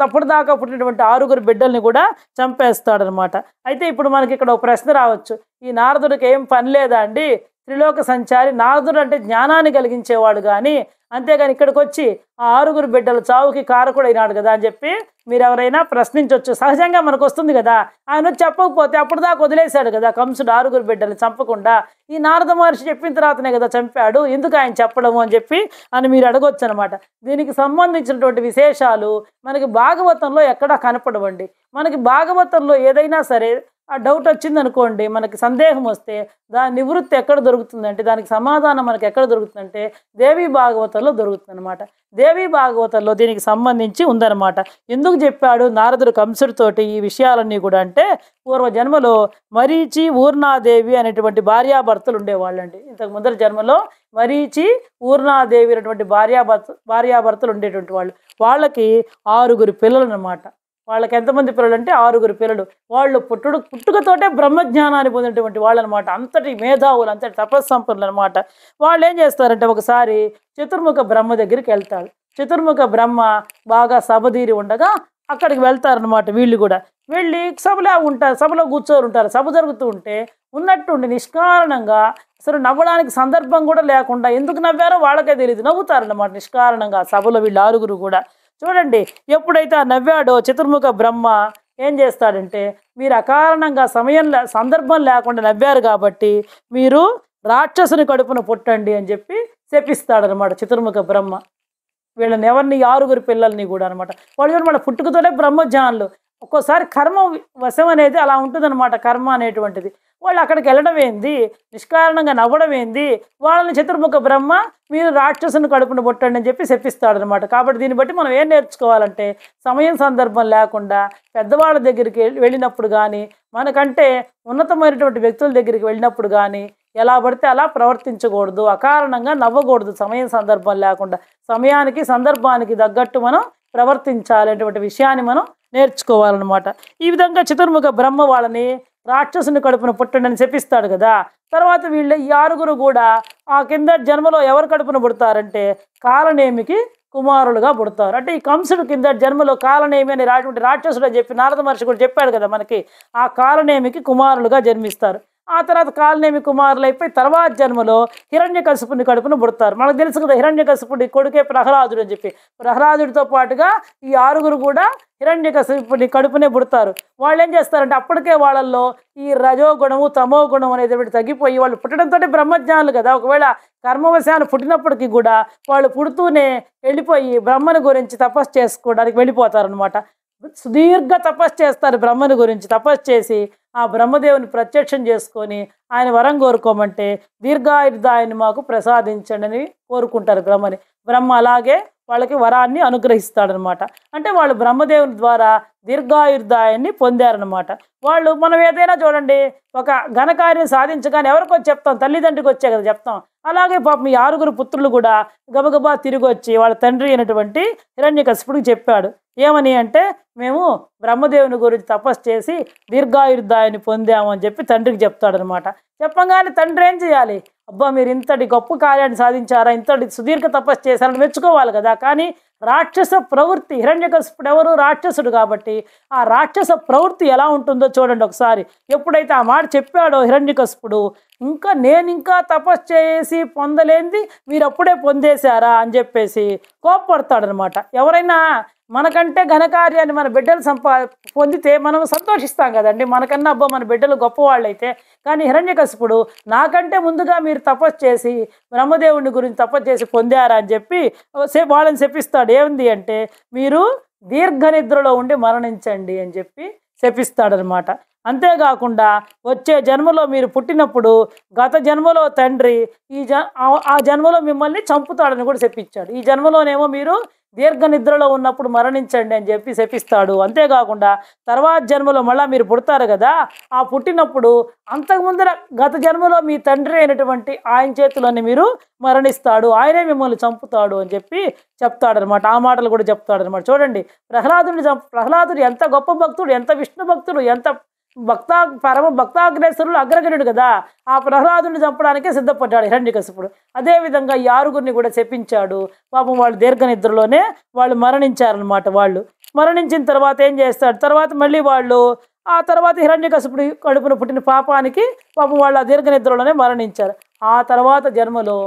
అప్పుడు దాకా పుట్టినటువంటి 6 బిడ్డల్ని కూడా చంపేస్తాడనమాట. అయితే ఇప్పుడు మనకి ఇక్కడ ఒక ప్రశ్న రావచ్చు, ఈ నారదుడికి ఏం పని లేదా అండి? త్రిలోక సంచారి నారదుడు అంటే జ్ఞానాన్ని కలిగించేవాడు, కానీ అంతేగాని ఇక్కడికి వచ్చి ఆ 6 బిడ్డల చావుకి కారకుడైనాడు కదా అని చెప్పి మీరు ఎవరైనా ప్రశ్నించవచ్చు. సహజంగా మనకు వస్తుంది కదా. ఆయన వచ్చి చెప్పకపోతే అప్పుడు దాకా వదిలేశాడు కదా కంసుడు 6 బిడ్డలు చంపకుండా. ఈ నారద మహర్షి చెప్పిన తర్వాతనే కదా చంపాడు, ఎందుకు ఆయన చెప్పడము అని చెప్పి మీరు అడగొచ్చు అనమాట. దీనికి సంబంధించినటువంటి విశేషాలు మనకి భాగవతంలో ఎక్కడా కనపడవండి. మనకి భాగవతంలో ఏదైనా సరే ఆ డౌట్ వచ్చిందనుకోండి, మనకి సందేహం వస్తే దాని నివృత్తి ఎక్కడ దొరుకుతుందంటే, దానికి సమాధానం మనకి ఎక్కడ దొరుకుతుందంటే దేవీ భాగవతంలో దొరుకుతుంది అనమాట. దేవీ భాగవతంలో దీనికి సంబంధించి ఉందన్నమాట. ఎందుకు చెప్పాడు నారదుడు కంసుడితోటి ఈ విషయాలన్నీ కూడా అంటే, పూర్వజన్మలో మరీచి ఊర్ణాదేవి అనేటువంటి భార్యాభర్తలు ఉండేవాళ్ళండి. ఇంతకు ముందర జన్మలో మరీచి ఊర్ణాదేవి అనేటువంటి భార్యాభర్తలు ఉండేటువంటి వాళ్ళకి 6 పిల్లలు అన్నమాట. వాళ్ళకి ఎంతమంది పిల్లలు అంటే 6 పిల్లలు. వాళ్ళు పుట్టుకతోటే బ్రహ్మజ్ఞానాన్ని పొందినటువంటి వాళ్ళు అనమాట. అంతటి మేధావులు, అంతటి తపస్సంపన్నులు అనమాట. వాళ్ళు ఏం చేస్తారంటే ఒకసారి చతుర్ముఖ బ్రహ్మ దగ్గరికి వెళ్తారు. చతుర్ముఖ బ్రహ్మ బాగా సభదీరి ఉండగా అక్కడికి వెళ్తారనమాట. వీళ్ళు కూడా వెళ్ళి సభలో కూర్చొని ఉంటారు. సభ జరుగుతూ ఉంటే ఉన్నట్టుండి నిష్కారణంగా, అసలు నవ్వడానికి సందర్భం కూడా లేకుండా, ఎందుకు నవ్వారో వాళ్ళకే తెలియదు, నవ్వుతారన్నమాట నిష్కారణంగా సభలో వీళ్ళు 6 కూడా. చూడండి, ఎప్పుడైతే ఆ నవ్వాడో చతుర్ముఖ బ్రహ్మ ఏం చేస్తాడంటే, మీరు అకారణంగా సందర్భం లేకుండా నవ్వారు కాబట్టి మీరు రాక్షసుని కడుపున పుట్టండి అని చెప్పి శపిస్తాడనమాట చతుర్ముఖ బ్రహ్మ. వీళ్ళని ఎవరిని, 6 పిల్లల్ని కూడా అనమాట. వాళ్ళు మన పుట్టుకతోనే బ్రహ్మజ్ఞానులు. ఒక్కోసారి కర్మ వశం అనేది అలా ఉంటుందన్నమాట. కర్మ అనేటువంటిది వాళ్ళు అక్కడికి వెళ్ళడం ఏంది, నిష్కారణంగా నవ్వడం ఏంది, వాళ్ళని చతుర్ముఖ బ్రహ్మ మీరు రాక్షసుని కడుపున పుట్టండి అని చెప్పి శపిస్తాడనమాట. కాబట్టి దీన్ని బట్టి మనం ఏం నేర్చుకోవాలంటే, సమయం సందర్భం లేకుండా పెద్దవాళ్ళ దగ్గరికి వెళ్ళినప్పుడు కానీ, మనకంటే ఉన్నతమైనటువంటి వ్యక్తుల దగ్గరికి వెళ్ళినప్పుడు కానీ ఎలా పడితే అలా ప్రవర్తించకూడదు, అకారణంగా నవ్వకూడదు. సమయం సందర్భం లేకుండా సమయానికి సందర్భానికి తగ్గట్టు మనం ప్రవర్తించాలనేటువంటి విషయాన్ని మనం నేర్చుకోవాలన్నమాట. ఈ విధంగా చతుర్ముఖ బ్రహ్మ వాళ్ళని రాక్షసుని కడుపున పుట్టండి అని శపిస్తాడు కదా. తర్వాత వీళ్ళు ఈ 6 కూడా ఆ కింద జన్మలో ఎవరు కడుపున పుడతారంటే కాలనేమికి కుమారులుగా పుడతారు. అంటే ఈ కంసుడు కింద జన్మలో కాలనేమి అని రాక్షసుడు అని చెప్పి నారద మహర్షి కూడా చెప్పాడు కదా మనకి. ఆ కాలనేమికి కుమారులుగా జన్మిస్తారు. ఆ తర్వాత కాలనేమి కుమారులు అయిపోయి తర్వాత జన్మలో హిరణ్యకశిపుని కడుపున పుడతారు. మనకు తెలుసు కదా, హిరణ్యకశిపుడి కొడుకే ప్రహ్లాదుడు అని చెప్పి. ప్రహ్లాదుడితో పాటుగా ఈ 6 కూడా హిరణ్యకశిపుని కడుపునే పుడతారు. వాళ్ళు ఏం చేస్తారంటే, అప్పటికే వాళ్ళల్లో ఈ రజోగుణము తమో గుణం అనేది తగ్గిపోయి వాళ్ళు పుట్టడంతో బ్రహ్మజ్ఞానులు కదా. ఒకవేళ కర్మవశాన్ని పుట్టినప్పటికీ కూడా వాళ్ళు పుడుతూనే వెళ్ళిపోయి బ్రహ్మను గురించి తపస్సు చేసుకోవడానికి వెళ్ళిపోతారనమాట. సుదీర్ఘ తపస్సు చేస్తారు. బ్రహ్మను గురించి తపస్సు చేసి ఆ బ్రహ్మదేవుని ప్రత్యక్షం చేసుకొని ఆయన వరం కోరుకోమంటే దీర్ఘాయుర్దాయాన్ని మాకు ప్రసాదించండి అని కోరుకుంటారు బ్రహ్మని. బ్రహ్మ అలాగే వాళ్ళకి వరాన్ని అనుగ్రహిస్తాడనమాట. అంటే వాళ్ళు బ్రహ్మదేవుని ద్వారా దీర్ఘాయుర్దాయాన్ని పొందారనమాట. వాళ్ళు మనం ఏదైనా చూడండి, ఒక ఘనకార్యం సాధించగానే ఎవరికో చెప్తాం, తల్లిదండ్రికి వచ్చే కదా చెప్తాం. అలాగే పాపం ఈ 6 పుత్రులు కూడా గబగబా తిరిగి వచ్చి వాళ్ళ తండ్రి అయినటువంటి హిరణ్యకశిపుడికి చెప్పాడు. ఏమని అంటే, మేము బ్రహ్మదేవుని గురించి తపస్సు చేసి దీర్ఘాయుర్దాయాన్ని పొందాము అని చెప్పి తండ్రికి చెప్తాడనమాట. చెప్పగానే తండ్రి ఏం చేయాలి, అబ్బా మీరు ఇంతటి గొప్ప కార్యాన్ని సాధించారా, ఇంతటి సుదీర్ఘ తపస్సు చేశారని మెచ్చుకోవాలి కదా. కానీ రాక్షస ప్రవృత్తి, హిరణ్యకశిపుడు ఎవరు, రాక్షసుడు కాబట్టి ఆ రాక్షస ప్రవృత్తి ఎలా ఉంటుందో చూడండి ఒకసారి. ఎప్పుడైతే ఆ మాట చెప్పాడో హిరణ్యకశిపుడు, నేను ఇంకా తపస్సు చేసి పొందలేంది మీరు అప్పుడే పొందేశారా అని చెప్పేసి కోప్పడతాడనమాట. ఎవరైనా మనకంటే ఘనకార్యాన్ని మన బిడ్డలు పొందితే మనం సంతోషిస్తాం కదండి. మనకన్నా అబ్బా మన బిడ్డలు గొప్పవాళ్ళైతే. కానీ హిరణ్యకశిపుడు నాకంటే ముందుగా మీరు తపస్సు చేసి బ్రహ్మదేవుని గురించి తపస్సు చేసి పొందారా అని చెప్పి వాళ్ళని శపిస్తాడు. ఏముంది అంటే, మీరు దీర్ఘ నిద్రలో ఉండి మరణించండి అని చెప్పి శపిస్తాడనమాట. అంతేకాకుండా వచ్చే జన్మలో మీరు పుట్టినప్పుడు గత జన్మలో తండ్రి ఆ జన్మలో మిమ్మల్ని చంపుతాడని కూడా శపించాడు. ఈ జన్మలోనేమో మీరు దీర్ఘ నిద్రలో ఉన్నప్పుడు మరణించండి అని చెప్పి శపిస్తాడు. అంతేకాకుండా తర్వాత జన్మలో మళ్ళీ మీరు పుడతారు కదా, ఆ పుట్టినప్పుడు అంతకుముందర గత జన్మలో మీ తండ్రి అయినటువంటి ఆయన చేతిలోని మీరు మరణిస్తాడు, ఆయనే మిమ్మల్ని చంపుతాడు అని చెప్పి చెప్తాడనమాట. ఆ మాటలు కూడా చెప్తాడనమాట. చూడండి, ప్రహ్లాదుడు ఎంత గొప్ప భక్తుడు, ఎంత విష్ణు భక్తుడు, ఎంత పరమ భక్తాగ్రేసరులు అగ్రగణుడు కదా. ఆ ప్రహ్లాదుని చంపడానికే సిద్ధపడ్డాడు హిరణ్యకశిపుడు. అదేవిధంగా ఈ 6 కూడా శపించాడు. పాపం వాళ్ళు దీర్ఘ నిద్రలోనే వాళ్ళు మరణించారనమాట. వాళ్ళు మరణించిన తర్వాత ఏం చేస్తాడు, తర్వాత మళ్ళీ వాళ్ళు ఆ తర్వాత హిరణ్యకశిపుడు కడుపున పుట్టిన పాపానికి పాపం వాళ్ళు ఆ దీర్ఘ నిద్రలోనే మరణించారు. ఆ తర్వాత జన్మలో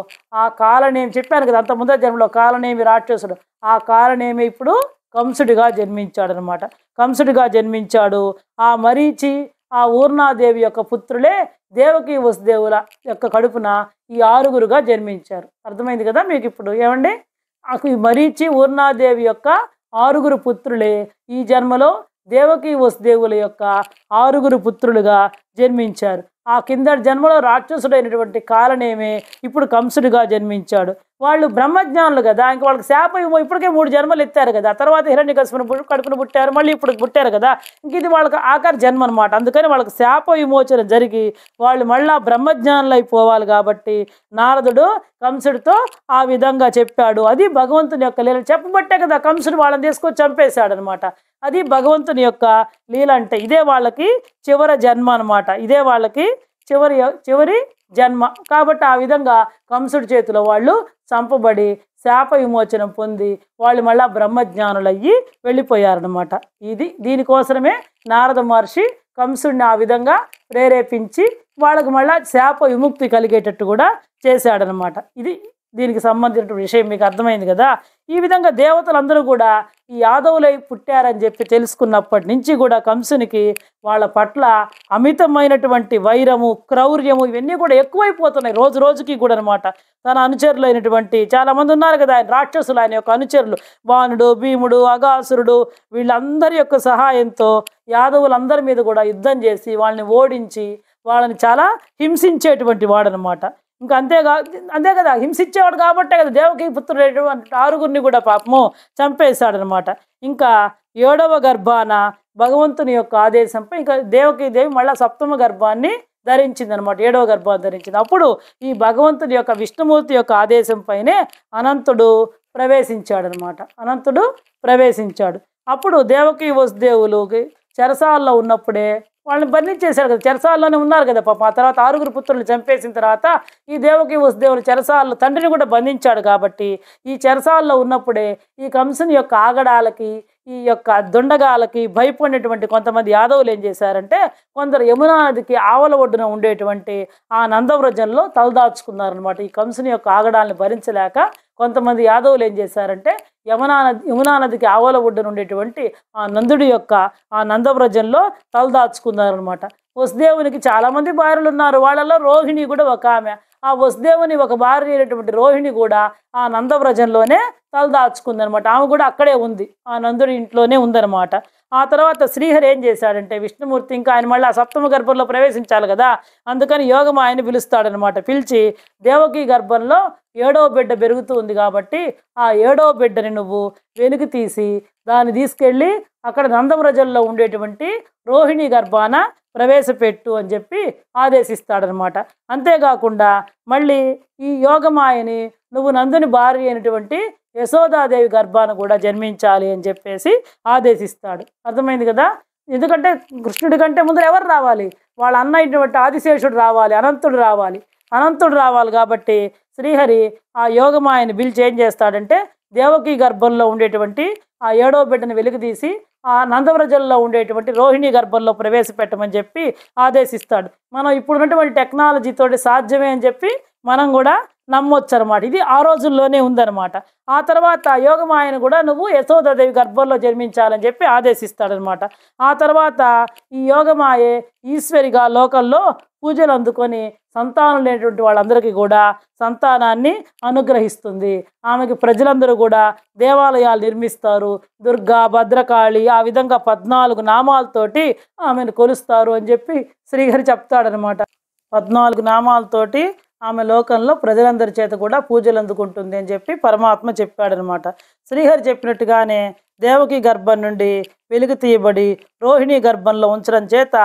ఆ కాలనేమి చెప్పాను కదా, అంత ముందర జన్మలో కాలనేమి రాక్షసుడు, ఆ కాలనేమి ఇప్పుడు కంసుడిగా జన్మించాడనమాట. కంసుడిగా జన్మించాడు. ఆ మరీచి ఆ ఊర్ణాదేవి యొక్క పుత్రులే దేవకి వసుదేవుల యొక్క కడుపున ఈ 6 జన్మించారు. అర్థమైంది కదా మీకు ఇప్పుడు. ఏమండి, ఈ మరీచి ఊర్ణాదేవి యొక్క 6 పుత్రులే ఈ జన్మలో దేవకి వసుదేవుల యొక్క 6 పుత్రులుగా జన్మించారు. ఆ కిందటి జన్మలో రాక్షసుడైనటువంటి కాలనేమే ఇప్పుడు కంసుడిగా జన్మించాడు. వాళ్ళు బ్రహ్మజ్ఞానులు కదా, ఇంక వాళ్ళకి శాపం ఇప్పటికే 3 జన్మలు ఎత్తారు కదా. తర్వాత హిరణ్యకశిపుని కడుపున పుట్టారు, మళ్ళీ ఇప్పుడు పుట్టారు కదా. ఇంక ఇది వాళ్ళకి ఆఖరి జన్మ అనమాట. అందుకని వాళ్ళకి శాప విమోచన జరిగి వాళ్ళు మళ్ళా బ్రహ్మజ్ఞానులు అయిపోవాలి. కాబట్టి నారదుడు కంసుడితో ఆ విధంగా చెప్పాడు. అది భగవంతుని యొక్క లీల. చెప్పబట్టే కదా కంసుడు వాళ్ళని తీసుకొచ్చి చంపేశాడు అనమాట. అది భగవంతుని యొక్క లీల. అంటే ఇదే వాళ్ళకి చివరి జన్మ అనమాట. ఇదే వాళ్ళకి చివరి జన్మ. కాబట్టి ఆ విధంగా కంసుడి చేతిలో వాళ్ళు చంపబడి శాప విమోచనం పొంది వాళ్ళు మళ్ళా బ్రహ్మజ్ఞానులయ్యి వెళ్ళిపోయారనమాట. దీనికోసమే నారద మహర్షి కంసుడిని ఆ విధంగా ప్రేరేపించి వాళ్ళకు మళ్ళా శాప విముక్తి కలిగేటట్టు కూడా చేశాడనమాట. దీనికి సంబంధించిన విషయం మీకు అర్థమైంది కదా. ఈ విధంగా దేవతలందరూ కూడా ఈ యాదవులై పుట్టారని చెప్పి తెలుసుకున్నప్పటి నుంచి కూడా కంసునికి వాళ్ళ పట్ల అమితమైనటువంటి వైరము, క్రౌర్యము ఇవన్నీ కూడా ఎక్కువైపోతున్నాయి రోజు రోజుకి కూడా అనమాట. తన అనుచరులు అయినటువంటి చాలామంది ఉన్నారు కదా, ఆయన రాక్షసులు, ఆయన యొక్క అనుచరులు బాణుడు, భీముడు, అగాసురుడు వీళ్ళందరి యొక్క సహాయంతో యాదవులందరి మీద కూడా యుద్ధం చేసి వాళ్ళని ఓడించి వాళ్ళని చాలా హింసించేటువంటి వాడనమాట. ఇంకా అంతే కదా, హింసించేవాడు కాబట్టే కదా దేవకి పుత్రుడు ఆరుగురిని కూడా పాపము చంపేశాడనమాట. ఇంకా 7వ గర్భాన భగవంతుని యొక్క ఆదేశంపై ఇంకా దేవి మళ్ళీ 7వ గర్భాన్ని ధరించింది అనమాట. 7వ గర్భాన్ని ధరించింది. అప్పుడు ఈ భగవంతుని యొక్క విష్ణుమూర్తి యొక్క ఆదేశం పైనే అనంతుడు ప్రవేశించాడు. అప్పుడు దేవకి వసుదేవులు చెరసాల్లో ఉన్నప్పుడే వాళ్ళని బంధించేశాడు కదా, చెరసాల్లోనే ఉన్నారు కదా పాప. ఆ తర్వాత 6 పుత్రులను చంపేసిన తర్వాత ఈ దేవకి వసుదేవులు చెరసాల్లో తండ్రిని కూడా బంధించాడు. కాబట్టి ఈ చెరసాల్లో ఉన్నప్పుడే ఈ కంసుని యొక్క ఆగడాలకి, ఈ యొక్క దుండగాలకి భయపడినటువంటి కొంతమంది యాదవులు ఏం చేశారంటే, కొందరు యమునా నదికి ఆవల ఒడ్డున ఉండేటువంటి ఆ నందవ్రజంలో తలదాచుకున్నారనమాట. ఈ కంసుని యొక్క ఆగడాలను భరించలేక కొంతమంది యాదవులు ఏం చేశారంటే యమునా నదికి ఆవల ఒడ్డున ఉండేటువంటి ఆ నందుడి యొక్క ఆ నందవ్రజంలో తలదాచుకున్నారనమాట. వసుదేవునికి చాలామంది భార్యలు ఉన్నారు, వాళ్ళలో రోహిణి కూడా ఒక ఆమె. ఆ వసుదేవుని ఒక భార్య అయినటువంటి రోహిణి కూడా ఆ నందవ్రజంలోనే తలదాచుకుందనమాట. ఆమె కూడా అక్కడే ఉంది, ఆ నందుడి ఇంట్లోనే ఉందన్నమాట. ఆ తర్వాత శ్రీహరి ఏం చేశాడంటే, విష్ణుమూర్తి ఇంకా ఆయన మళ్ళీ ఆ 7వ గర్భంలో ప్రవేశించాలి కదా, అందుకని యోగం ఆయన పిలుస్తాడనమాట. పిలిచి దేవకి గర్భంలో 7వ బిడ్డ పెరుగుతూ ఉంది కాబట్టి ఆ 7వ బిడ్డని నువ్వు వెనుక తీసి దాన్ని తీసుకెళ్ళి అక్కడ నందవ్రజంలో ఉండేటువంటి రోహిణి గర్భాన ప్రవేశపెట్టు అని చెప్పి ఆదేశిస్తాడనమాట. అంతేకాకుండా మళ్ళీ ఈ యోగమాయని నువ్వు నందుని భార్య అయినటువంటి యశోదాదేవి గర్భాన కూడా జన్మించాలి అని చెప్పేసి ఆదేశిస్తాడు. అర్థమైంది కదా. ఎందుకంటే కృష్ణుడి కంటే ముందర ఎవరు రావాలి, వాళ్ళ అన్న అయినటువంటి ఆదిశేషుడు రావాలి, అనంతుడు రావాలి కాబట్టి శ్రీహరి ఆ యోగమాయని పిలిచి ఏం చేస్తాడంటే, దేవకి గర్భంలో ఉండేటువంటి ఆ 7వ బిడ్డను వెలుగుతీసి ఆ నందవ్రజంలో ఉండేటువంటి రోహిణి గర్భంలో ప్రవేశపెట్టమని చెప్పి ఆదేశిస్తాడు. మనం ఇప్పుడున్నటువంటి టెక్నాలజీతోటి సాధ్యమే అని చెప్పి మనం కూడా నమ్మొచ్చు అనమాట. ఇది ఆ రోజుల్లోనే ఉందన్నమాట. ఆ తర్వాత యోగమాయను కూడా నువ్వు యశోదాదేవి గర్భంలో జన్మించాలని చెప్పి ఆదేశిస్తాడనమాట. ఆ తర్వాత ఈ యోగమాయే ఈశ్వరిగా లోకంలో పూజలు అందుకొని సంతానం లేనటువంటి వాళ్ళందరికీ కూడా సంతానాన్ని అనుగ్రహిస్తుంది. ఆమెకి ప్రజలందరూ కూడా దేవాలయాలు నిర్మిస్తారు, దుర్గా, భద్రకాళి ఆ విధంగా 14 నామాలతోటి ఆమెను కొలుస్తారు అని చెప్పి శ్రీహరి చెప్తాడనమాట. 14 నామాలతోటి ఆమె లోకంలో ప్రజలందరి చేత కూడా పూజలు అందుకుంటుంది అని చెప్పి పరమాత్మ చెప్పాడనమాట. శ్రీహరి చెప్పినట్టుగానే దేవకి గర్భం నుండి వెలుగు తీయబడి రోహిణి గర్భంలో ఉంచడం చేత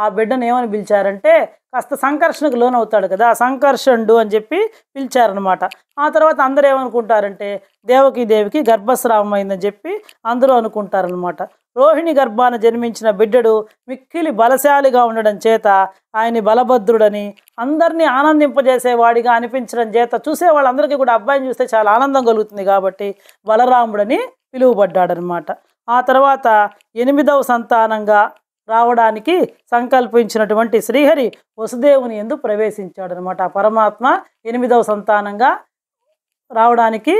ఆ బిడ్డను ఏమని పిలిచారంటే, కాస్త సంకర్షణకు లోనవుతాడు కదా, సంకర్షణుడు అని చెప్పి పిలిచారనమాట. ఆ తర్వాత అందరూ ఏమనుకుంటారంటే దేవికి గర్భస్రావం అయిందని చెప్పి అందరూ అనుకుంటారనమాట. రోహిణి గర్భాన జన్మించిన బిడ్డడు మిక్కిలి బలశాలిగా ఉండడం చేత ఆయన బలభద్రుడని, అందరినీ ఆనందింపజేసేవాడిగా అనిపించడం చేత చూసే వాళ్ళందరికీ కూడా అబ్బాయిని చూస్తే చాలా ఆనందం కలుగుతుంది కాబట్టి బలరాముడని పిలువబడ్డాడనమాట. ఆ తర్వాత 8వ సంతానంగా రావడానికి సంకల్పించినటువంటి శ్రీహరి వసుదేవుని యందు ప్రవేశించాడు అనమాట. ఆ పరమాత్మ 8వ సంతానంగా రావడానికి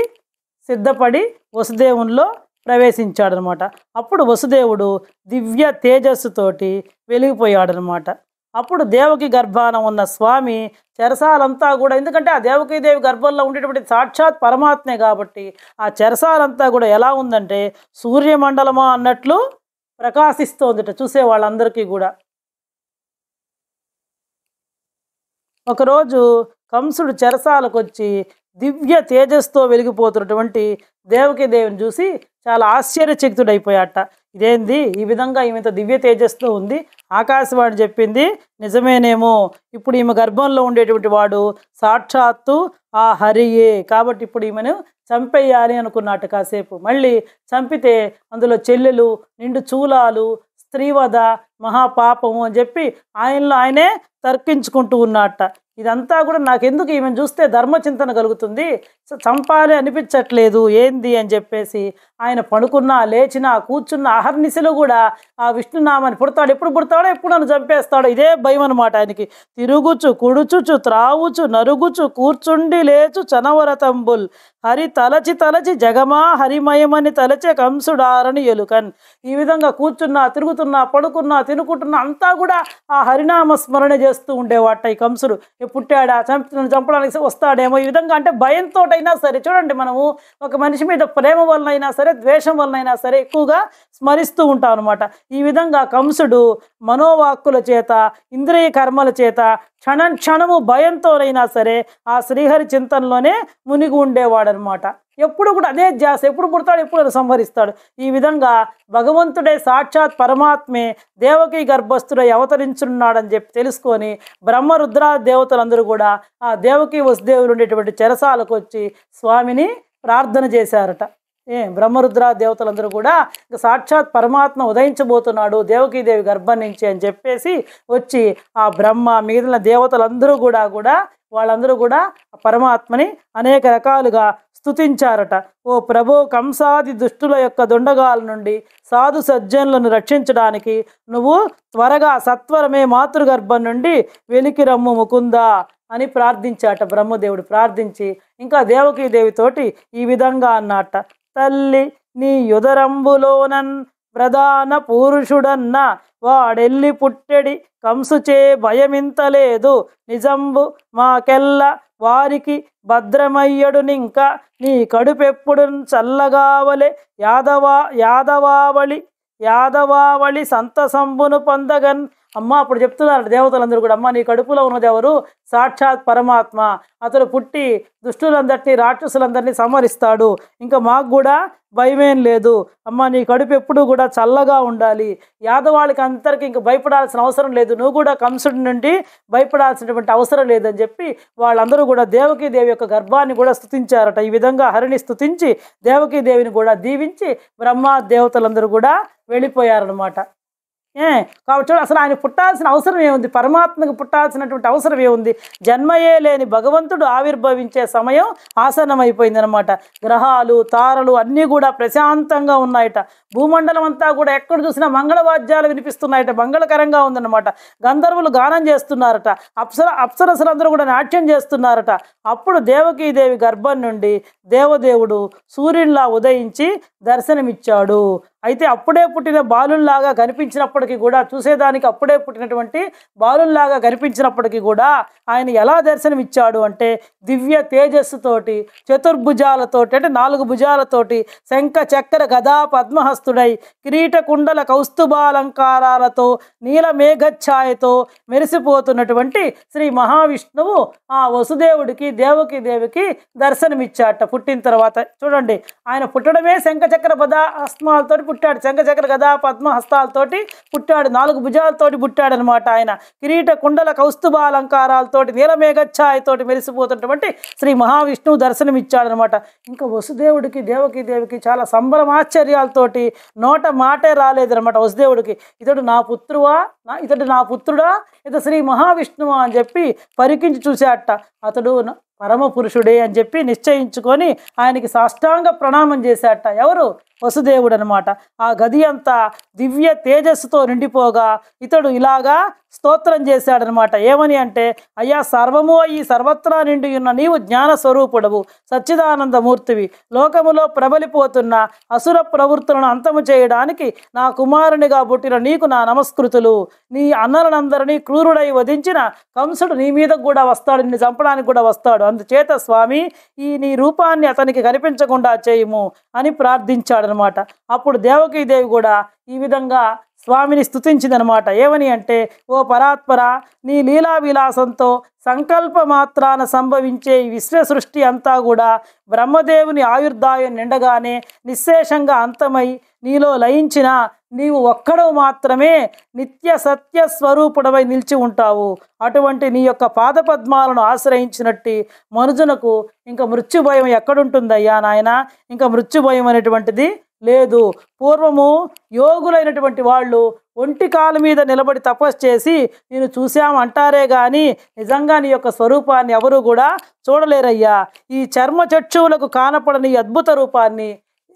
సిద్ధపడి వసుదేవునిలో ప్రవేశించాడనమాట. అప్పుడు వసుదేవుడు దివ్య తేజస్సుతోటి వెలిగిపోయాడనమాట. అప్పుడు దేవకి గర్భాన ఉన్న స్వామి చెరసాలంతా కూడా, ఎందుకంటే ఆ దేవకీదేవి గర్భంలో ఉండేటువంటి సాక్షాత్ పరమాత్మే కాబట్టి ఆ చెరసాలంతా కూడా ఎలా ఉందంటే సూర్యమండలమా అన్నట్లు ప్రకాశిస్తోందిట చూసే వాళ్ళందరికీ కూడా. ఒకరోజు కంసుడు చెరసాలకు వచ్చి దివ్య తేజస్తో వెలిగిపోతున్నటువంటి దేవకీదేవిని చూసి చాలా ఆశ్చర్యచకితుడైపోయాట. ఇదేంది, ఈ విధంగా ఈమె దివ్య తేజస్తో ఉంది, ఆకాశవాణి చెప్పింది నిజమేనేమో, ఇప్పుడు ఈమె గర్భంలో ఉండేటువంటి వాడు సాక్షాత్తు ఆ హరియే, కాబట్టి ఇప్పుడు ఈమెను చంపేయాలి అనుకున్నట్టు. కాసేపు మళ్ళీ చంపితే అందులో చెల్లెలు, నిండు చూలాలు, స్త్రీవధ మహాపాపము అని చెప్పి ఆయనలో ఆయనే తర్కించుకుంటూ ఉన్నట్ట. ఇదంతా కూడా నాకెందుకు ఈమెను చూస్తే ధర్మచింతన కలుగుతుంది, చంపాలి అనిపించట్లేదు ఏంది అని చెప్పేసి ఆయన పడుకున్నా లేచినా కూర్చున్న అహర్నిశలు కూడా ఆ విష్ణునామాన్ని పుడతాడు, ఎప్పుడు పుడతాడో ఎప్పుడు నన్ను చంపేస్తాడో ఇదే భయం అనమాట ఆయనకి. తిరుగుచు కుడుచుచు త్రావుచు నరుగుచు కూర్చుండి లేచు చనవరతంబుల్ హరి తలచి తలచి జగమా హరిమయమని తలచే కంసుడారని ఎలుకన్. ఈ విధంగా కూర్చున్నా తిరుగుతున్నా పడుకున్నా తినుకుంటున్నా అంతా కూడా ఆ హరినామ స్మరణ చేస్తూ ఉండేవాట ఈ కంసుడు. పుట్టాడా చంపడానికి వస్తాడేమో ఈ విధంగా, అంటే భయంతో అయినా సరే. చూడండి, మనము ఒక మనిషి మీద ప్రేమ వలన అయినా సరే ద్వేషం వలన అయినా సరే ఎక్కువగా స్మరిస్తూ ఉంటాం అనమాట. ఈ విధంగా కంసుడు మనోవాక్కుల చేత ఇంద్రియ కర్మల చేత క్షణం క్షణము భయంతోనైనా సరే ఆ శ్రీహరి చింతనలోనే మునిగి ఉండేవాడనమాట. ఎప్పుడు కూడా అదే ధ్యాస, ఎప్పుడు పుడతాడు ఎప్పుడు సంహరిస్తాడు. ఈ విధంగా భగవంతుడే సాక్షాత్ పరమాత్మే దేవకి గర్భస్థుడై అవతరించున్నాడని చెప్పి తెలుసుకొని బ్రహ్మరుద్ర దేవతలందరూ కూడా ఆ దేవకి వసుదేవులు ఉండేటువంటి చెరసాలకు వచ్చి స్వామిని ప్రార్థన చేశారట. బ్రహ్మరుద్ర దేవతలందరూ కూడా సాక్షాత్ పరమాత్మ ఉదయించబోతున్నాడు దేవకీదేవి గర్భం నుంచి అని చెప్పేసి వచ్చి ఆ బ్రహ్మ మిగిలిన దేవతలందరూ కూడా వాళ్ళందరూ కూడా పరమాత్మని అనేక రకాలుగా స్తుతించారట. ఓ ప్రభో, కంసాది దుష్టుల యొక్క దొండగాల నుండి సాధు సజ్జనులను రక్షించడానికి నువ్వు త్వరగా సత్వరమే మాతృగర్భం నుండి వెలికి రమ్ము ముకుందా అని ప్రార్థించాట. బ్రహ్మదేవుడు ప్రార్థించి ఇంకా దేవకీదేవితోటి ఈ విధంగా అన్నట్ట, తల్లి నీ యుదరంబులోనన్ ప్రధాన పురుషుడన్న వాడెల్లి పుట్టెడి కంసుచే భయమింతలేదు నిజంబు మాకెల్ల వారికి భద్రమయ్యడునింక నీ కడుపెప్పుడు చల్లగావలే యాదవావళి సంతసంబును పొందగన్. అమ్మ అప్పుడు చెప్తున్నారు దేవతలందరూ కూడా, అమ్మ నీ కడుపులో ఉన్నది ఎవరు? సాక్షాత్ పరమాత్మ. అతడు పుట్టి దుష్టులందరినీ రాక్షసులందరినీ సంహరిస్తాడు, ఇంకా మాకు కూడా భయమేం లేదు. అమ్మ నీ కడుపు ఎప్పుడు కూడా చల్లగా ఉండాలి, యాదవాళ్ళకి అందరికీ ఇంక భయపడాల్సిన అవసరం లేదు, నువ్వు కూడా కంసుడి నుండి భయపడాల్సినటువంటి అవసరం లేదని చెప్పి వాళ్ళందరూ కూడా దేవకీదేవి యొక్క గర్భాన్ని కూడా స్తుతించారట. ఈ విధంగా హరిని స్తుతించి దేవకీదేవిని కూడా దీవించి బ్రహ్మ దేవతలందరూ కూడా వెళ్ళిపోయారనమాట. కాబట్టి అసలు ఆయన పుట్టాల్సిన అవసరం ఏముంది? పరమాత్మకు పుట్టాల్సినటువంటి అవసరం ఏముంది? జన్మయే లేని భగవంతుడు ఆవిర్భవించే సమయం ఆసన్నమైపోయింది అనమాట. గ్రహాలు తారలు అన్నీ కూడా ప్రశాంతంగా ఉన్నాయట. భూమండలం అంతా కూడా ఎక్కడ చూసినా మంగళవాద్యాలు వినిపిస్తున్నాయట, మంగళకరంగా ఉందన్నమాట. గంధర్వులు గానం చేస్తున్నారట, అప్సరసులందరూ కూడా నాట్యం చేస్తున్నారట. అప్పుడు దేవకీదేవి గర్భం నుండి దేవదేవుడు సూర్యునిలా ఉదయించి దర్శనమిచ్చాడు. అయితే అప్పుడే పుట్టిన బాలుల్లాగా కనిపించినప్పటికీ కూడా, చూసేదానికి అప్పుడే పుట్టినటువంటి బాలుల్లాగా కనిపించినప్పటికీ కూడా ఆయన ఎలా దర్శనమిచ్చాడు అంటే దివ్య తేజస్సుతోటి, చతుర్భుజాలతోటి అంటే 4 భుజాలతోటి, శంఖ చక్ర గదా పద్మహస్తుడై, కిరీట కుండల కౌస్తుభాలంకారాలతో, నీల మేఘఛాయతో మెరిసిపోతున్నటువంటి శ్రీ మహావిష్ణువు ఆ వసుదేవుడికి దేవకీదేవికి దర్శనమిచ్చాట పుట్టిన తర్వాత. చూడండి, ఆయన పుట్టడమే శంఖచక్ర పదా హస్తాలతోటి పుట్టాడు, శంఖచక్ర గదా పద్మ హస్తాలతోటి పుట్టాడు, 4 భుజాలతోటి పుట్టాడు అనమాట. ఆయన కిరీట కుండల కౌస్తుభాలంకారాలతోటి నీలమేఘఛాయతోటి మెరిసిపోతున్నటువంటి శ్రీ మహావిష్ణువు దర్శనమిచ్చాడనమాట. ఇంకా వసుదేవుడికి దేవకీదేవికి చాలా సంబరమాశ్చర్యాలతోటి నోట మాటే రాలేదనమాట వసుదేవుడికి. ఇతడు నా పుత్రుడా, ఇతడు శ్రీ మహావిష్ణువు అని చెప్పి పరికించి చూశాట. అతడు పరమ పురుషుడే అని చెప్పి నిశ్చయించుకొని ఆయనకి సాష్టాంగ ప్రణామం చేశాట. ఎవరు? వసుదేవుడు అనమాట. ఆ గది అంతా దివ్య తేజస్సుతో నిండిపోగా ఇతడు ఇలాగా స్తోత్రం చేశాడనమాట. ఏమని అంటే, అయ్యా సర్వము అయ్యి సర్వత్రా నిండి ఉన్న నీవు జ్ఞాన స్వరూపుడవు, సచ్చిదానందమూర్తివి. లోకములో ప్రబలిపోతున్న అసుర ప్రవృత్తులను అంతము చేయడానికి నా కుమారునిగా పుట్టిన నీకు నా నమస్కృతులు. నీ అన్నలందరినీ క్రూరుడై వధించిన కంసుడు నీ మీద కూడా వస్తాడు, నిన్ను చంపడానికి కూడా వస్తాడు. అందుచేత స్వామి ఈ నీ రూపాన్ని అతనికి కనిపించకుండా చేయము అని ప్రార్థించాడనమాట. అప్పుడు దేవకీదేవి కూడా ఈ విధంగా స్వామిని స్తుతించిందనమాట. ఏమని అంటే, ఓ పరాత్పర, నీ లీలా విలాసంతో సంకల్ప మాత్రాన సంభవించే ఈ విశ్వ సృష్టి అంతా కూడా బ్రహ్మదేవుని ఆయుర్దాయం నిండగానే నిశ్శేషంగా అంతమై నీలో లయించిన నీవు ఒక్కడవు మాత్రమే నిత్య సత్య స్వరూపుడవై నిలిచి ఉంటావు. అటువంటి నీ యొక్క పాదపద్మాలను ఆశ్రయించినట్టు మనుజునకు ఇంకా మృత్యుభయం ఎక్కడుంటుందయ్యా నాయన? ఇంకా మృత్యుభయం అనేటువంటిది లేదు. పూర్వము యోగులైనటువంటి వాళ్ళు ఒంటి కాలు మీద నిలబడి తపస్సు చేసి నేను చూశామంటారే కానీ నిజంగా నీ యొక్క స్వరూపాన్ని ఎవరు కూడా చూడలేరయ్యా. ఈ చర్మ చక్షువులకు కానపడని అద్భుత రూపాన్ని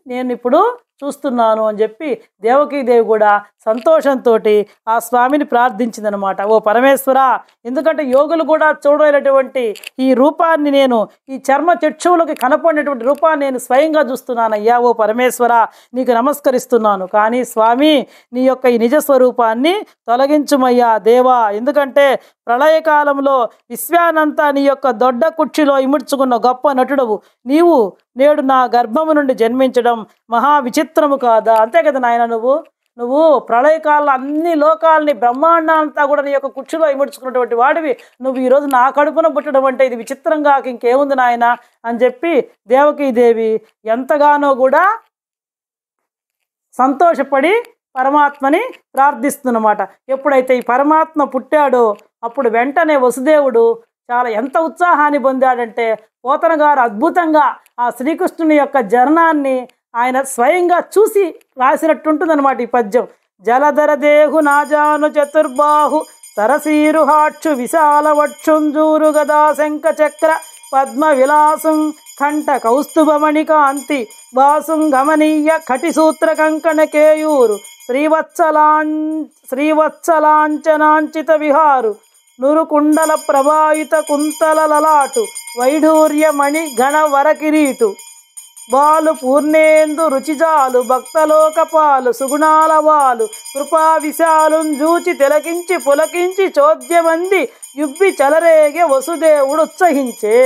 నేను ఇప్పుడు చూస్తున్నాను అని చెప్పి దేవకీదేవి కూడా సంతోషంతో ఆ స్వామిని ప్రార్థించిందనమాట. ఓ పరమేశ్వర, ఎందుకంటే యోగులు కూడా చూడలేనటువంటి ఈ రూపాన్ని నేను, ఈ చర్మ చక్షువులకి కనపడినటువంటి రూపాన్ని నేను స్వయంగా చూస్తున్నానయ్యా. ఓ పరమేశ్వర, నీకు నమస్కరిస్తున్నాను. కానీ స్వామి, నీ యొక్క ఈ నిజ స్వరూపాన్ని తొలగించుమయ్యా దేవా. ఎందుకంటే ప్రళయకాలంలో విశ్వానంతా నీ యొక్క దొడ్డ కుర్చీలో ఇముడ్చుకున్న గొప్ప నటుడవు నీవు నేడు నా గర్భము నుండి జన్మించడం మహా విచిత్రము కాదా? అంతే కదా నాయన, నువ్వు ప్రళయకాలంలో అన్ని లోకాలని బ్రహ్మాండాంతా కూడా నీ యొక్క కుర్చీలో ఇముడ్చుకున్నటువంటి వాడివి. నువ్వు ఈరోజు నా కడుపున పుట్టడం అంటే ఇది విచిత్రంగా ఇంకేముంది నాయన అని చెప్పి దేవకీదేవి ఎంతగానో కూడా సంతోషపడి పరమాత్మని ప్రార్థిస్తున్నమాట. ఎప్పుడైతే ఈ పరమాత్మ పుట్టాడో అప్పుడు వెంటనే వసుదేవుడు ఎంత ఉత్సాహాన్ని పొందాడంటే, పోతన గారు అద్భుతంగా ఆ శ్రీకృష్ణుని యొక్క జననాన్ని ఆయన స్వయంగా చూసి రాసినట్టుంటుందన్నమాట ఈ పద్యం. జలధర దేహు నాజాను చతుర్బాహు సరసీరుహాక్షు విశాల వక్షుంజూరు గదా శంఖ చక్ర పద్మ విలాసం కంఠ కౌస్తుభమణి కాంతి వాసుం గమనీయ కటిసూత్ర కంకణ కేయూరు శ్రీవత్సలాంఛనాంచిత విహారు నురుకుండల ప్రభాయిత కుంతల లలాటు వైఢూర్యమణి గణ వరకిరీటు బాలు పూర్ణేందు రుచిజాలు భక్తలోకపాలు సుగుణాల వాలు కృపా విశాలుంజూచి తిలకించి పులకించి చోద్యమంది యుబ్బి చలరేగే వసుదేవుడు ఉత్సహించే.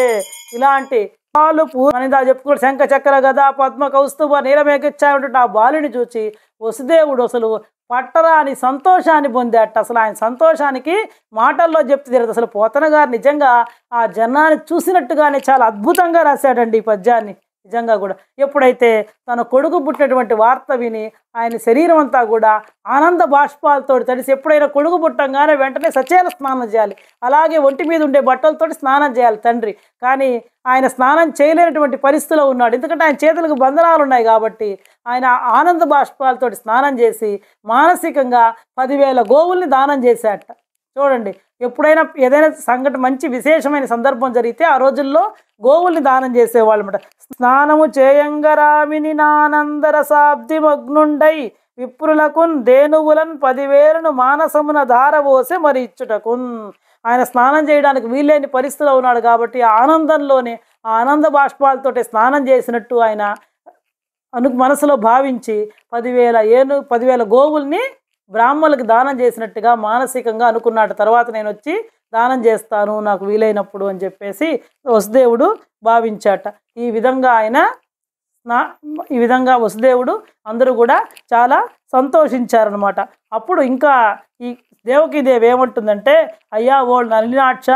ఇలాంటి బాలు పూర్ణిదా చెప్పుకోండి, శంఖ చక్ర గదా పద్మ కౌస్తుభ నీలమేకిచ్చాయంటే ఆ బాలుని చూచి వసుదేవుడు అసలు పట్టరాని సంతోషాన్ని పొందాట. అసలు ఆయన సంతోషానికి మాటల్లో చెప్తే తెలియదు. అసలు పోతన గారు నిజంగా ఆ జనాన్ని చూసినట్టుగానే చాలా అద్భుతంగా రాశాడండి ఈ పద్యాన్ని. నిజంగా కూడా ఎప్పుడైతే తన కొడుకు పుట్టినటువంటి వార్త విని ఆయన శరీరం అంతా కూడా ఆనంద బాష్పాలతో తడిసి, ఎప్పుడైనా కొడుకు పుట్టంగానే వెంటనే సచేల స్నానం చేయాలి, అలాగే ఒంటి మీద ఉండే బట్టలతోటి స్నానం చేయాలి తండ్రి. కానీ ఆయన స్నానం చేయలేనటువంటి పరిస్థితిలో ఉన్నాడు. ఎందుకంటే ఆయన చేతులకు బంధనాలు ఉన్నాయి కాబట్టి ఆయన ఆనంద బాష్పాలతోటి స్నానం చేసి మానసికంగా 10,000 గోవుల్ని దానం చేశాట. చూడండి, ఎప్పుడైనా ఏదైనా సంఘటన మంచి విశేషమైన సందర్భం జరిగితే ఆ రోజుల్లో గోవుల్ని దానం చేసేవాళ్ళు అనమాట. స్నానము చేయంగరామిని నానందరసాబ్ది మగ్నుండై విప్రులకున్ దేనువులన్ 10,000 మానసమున ధారవోసే మరి ఇచ్చుటకున్. ఆయన స్నానం చేయడానికి వీల్లేని పరిస్థితిలో ఉన్నాడు కాబట్టి ఆ ఆనందంలోనే ఆ ఆనంద బాష్పాలతోటి స్నానం చేసినట్టు ఆయన మనసులో భావించి 10,000 గోవుల్ని బ్రాహ్మణులకు దానం చేసినట్టుగా మానసికంగా అనుకున్నాడు. తర్వాత నేను వచ్చి దానం చేస్తాను నాకు వీలైనప్పుడు అని చెప్పేసి వసుదేవుడు భావించాట. ఈ విధంగా వసుదేవుడు అందరూ కూడా చాలా సంతోషించారనమాట. అప్పుడు ఇంకా ఈ దేవకీదేవి ఏమంటుందంటే, అయ్యా ఓ నలినాక్ష,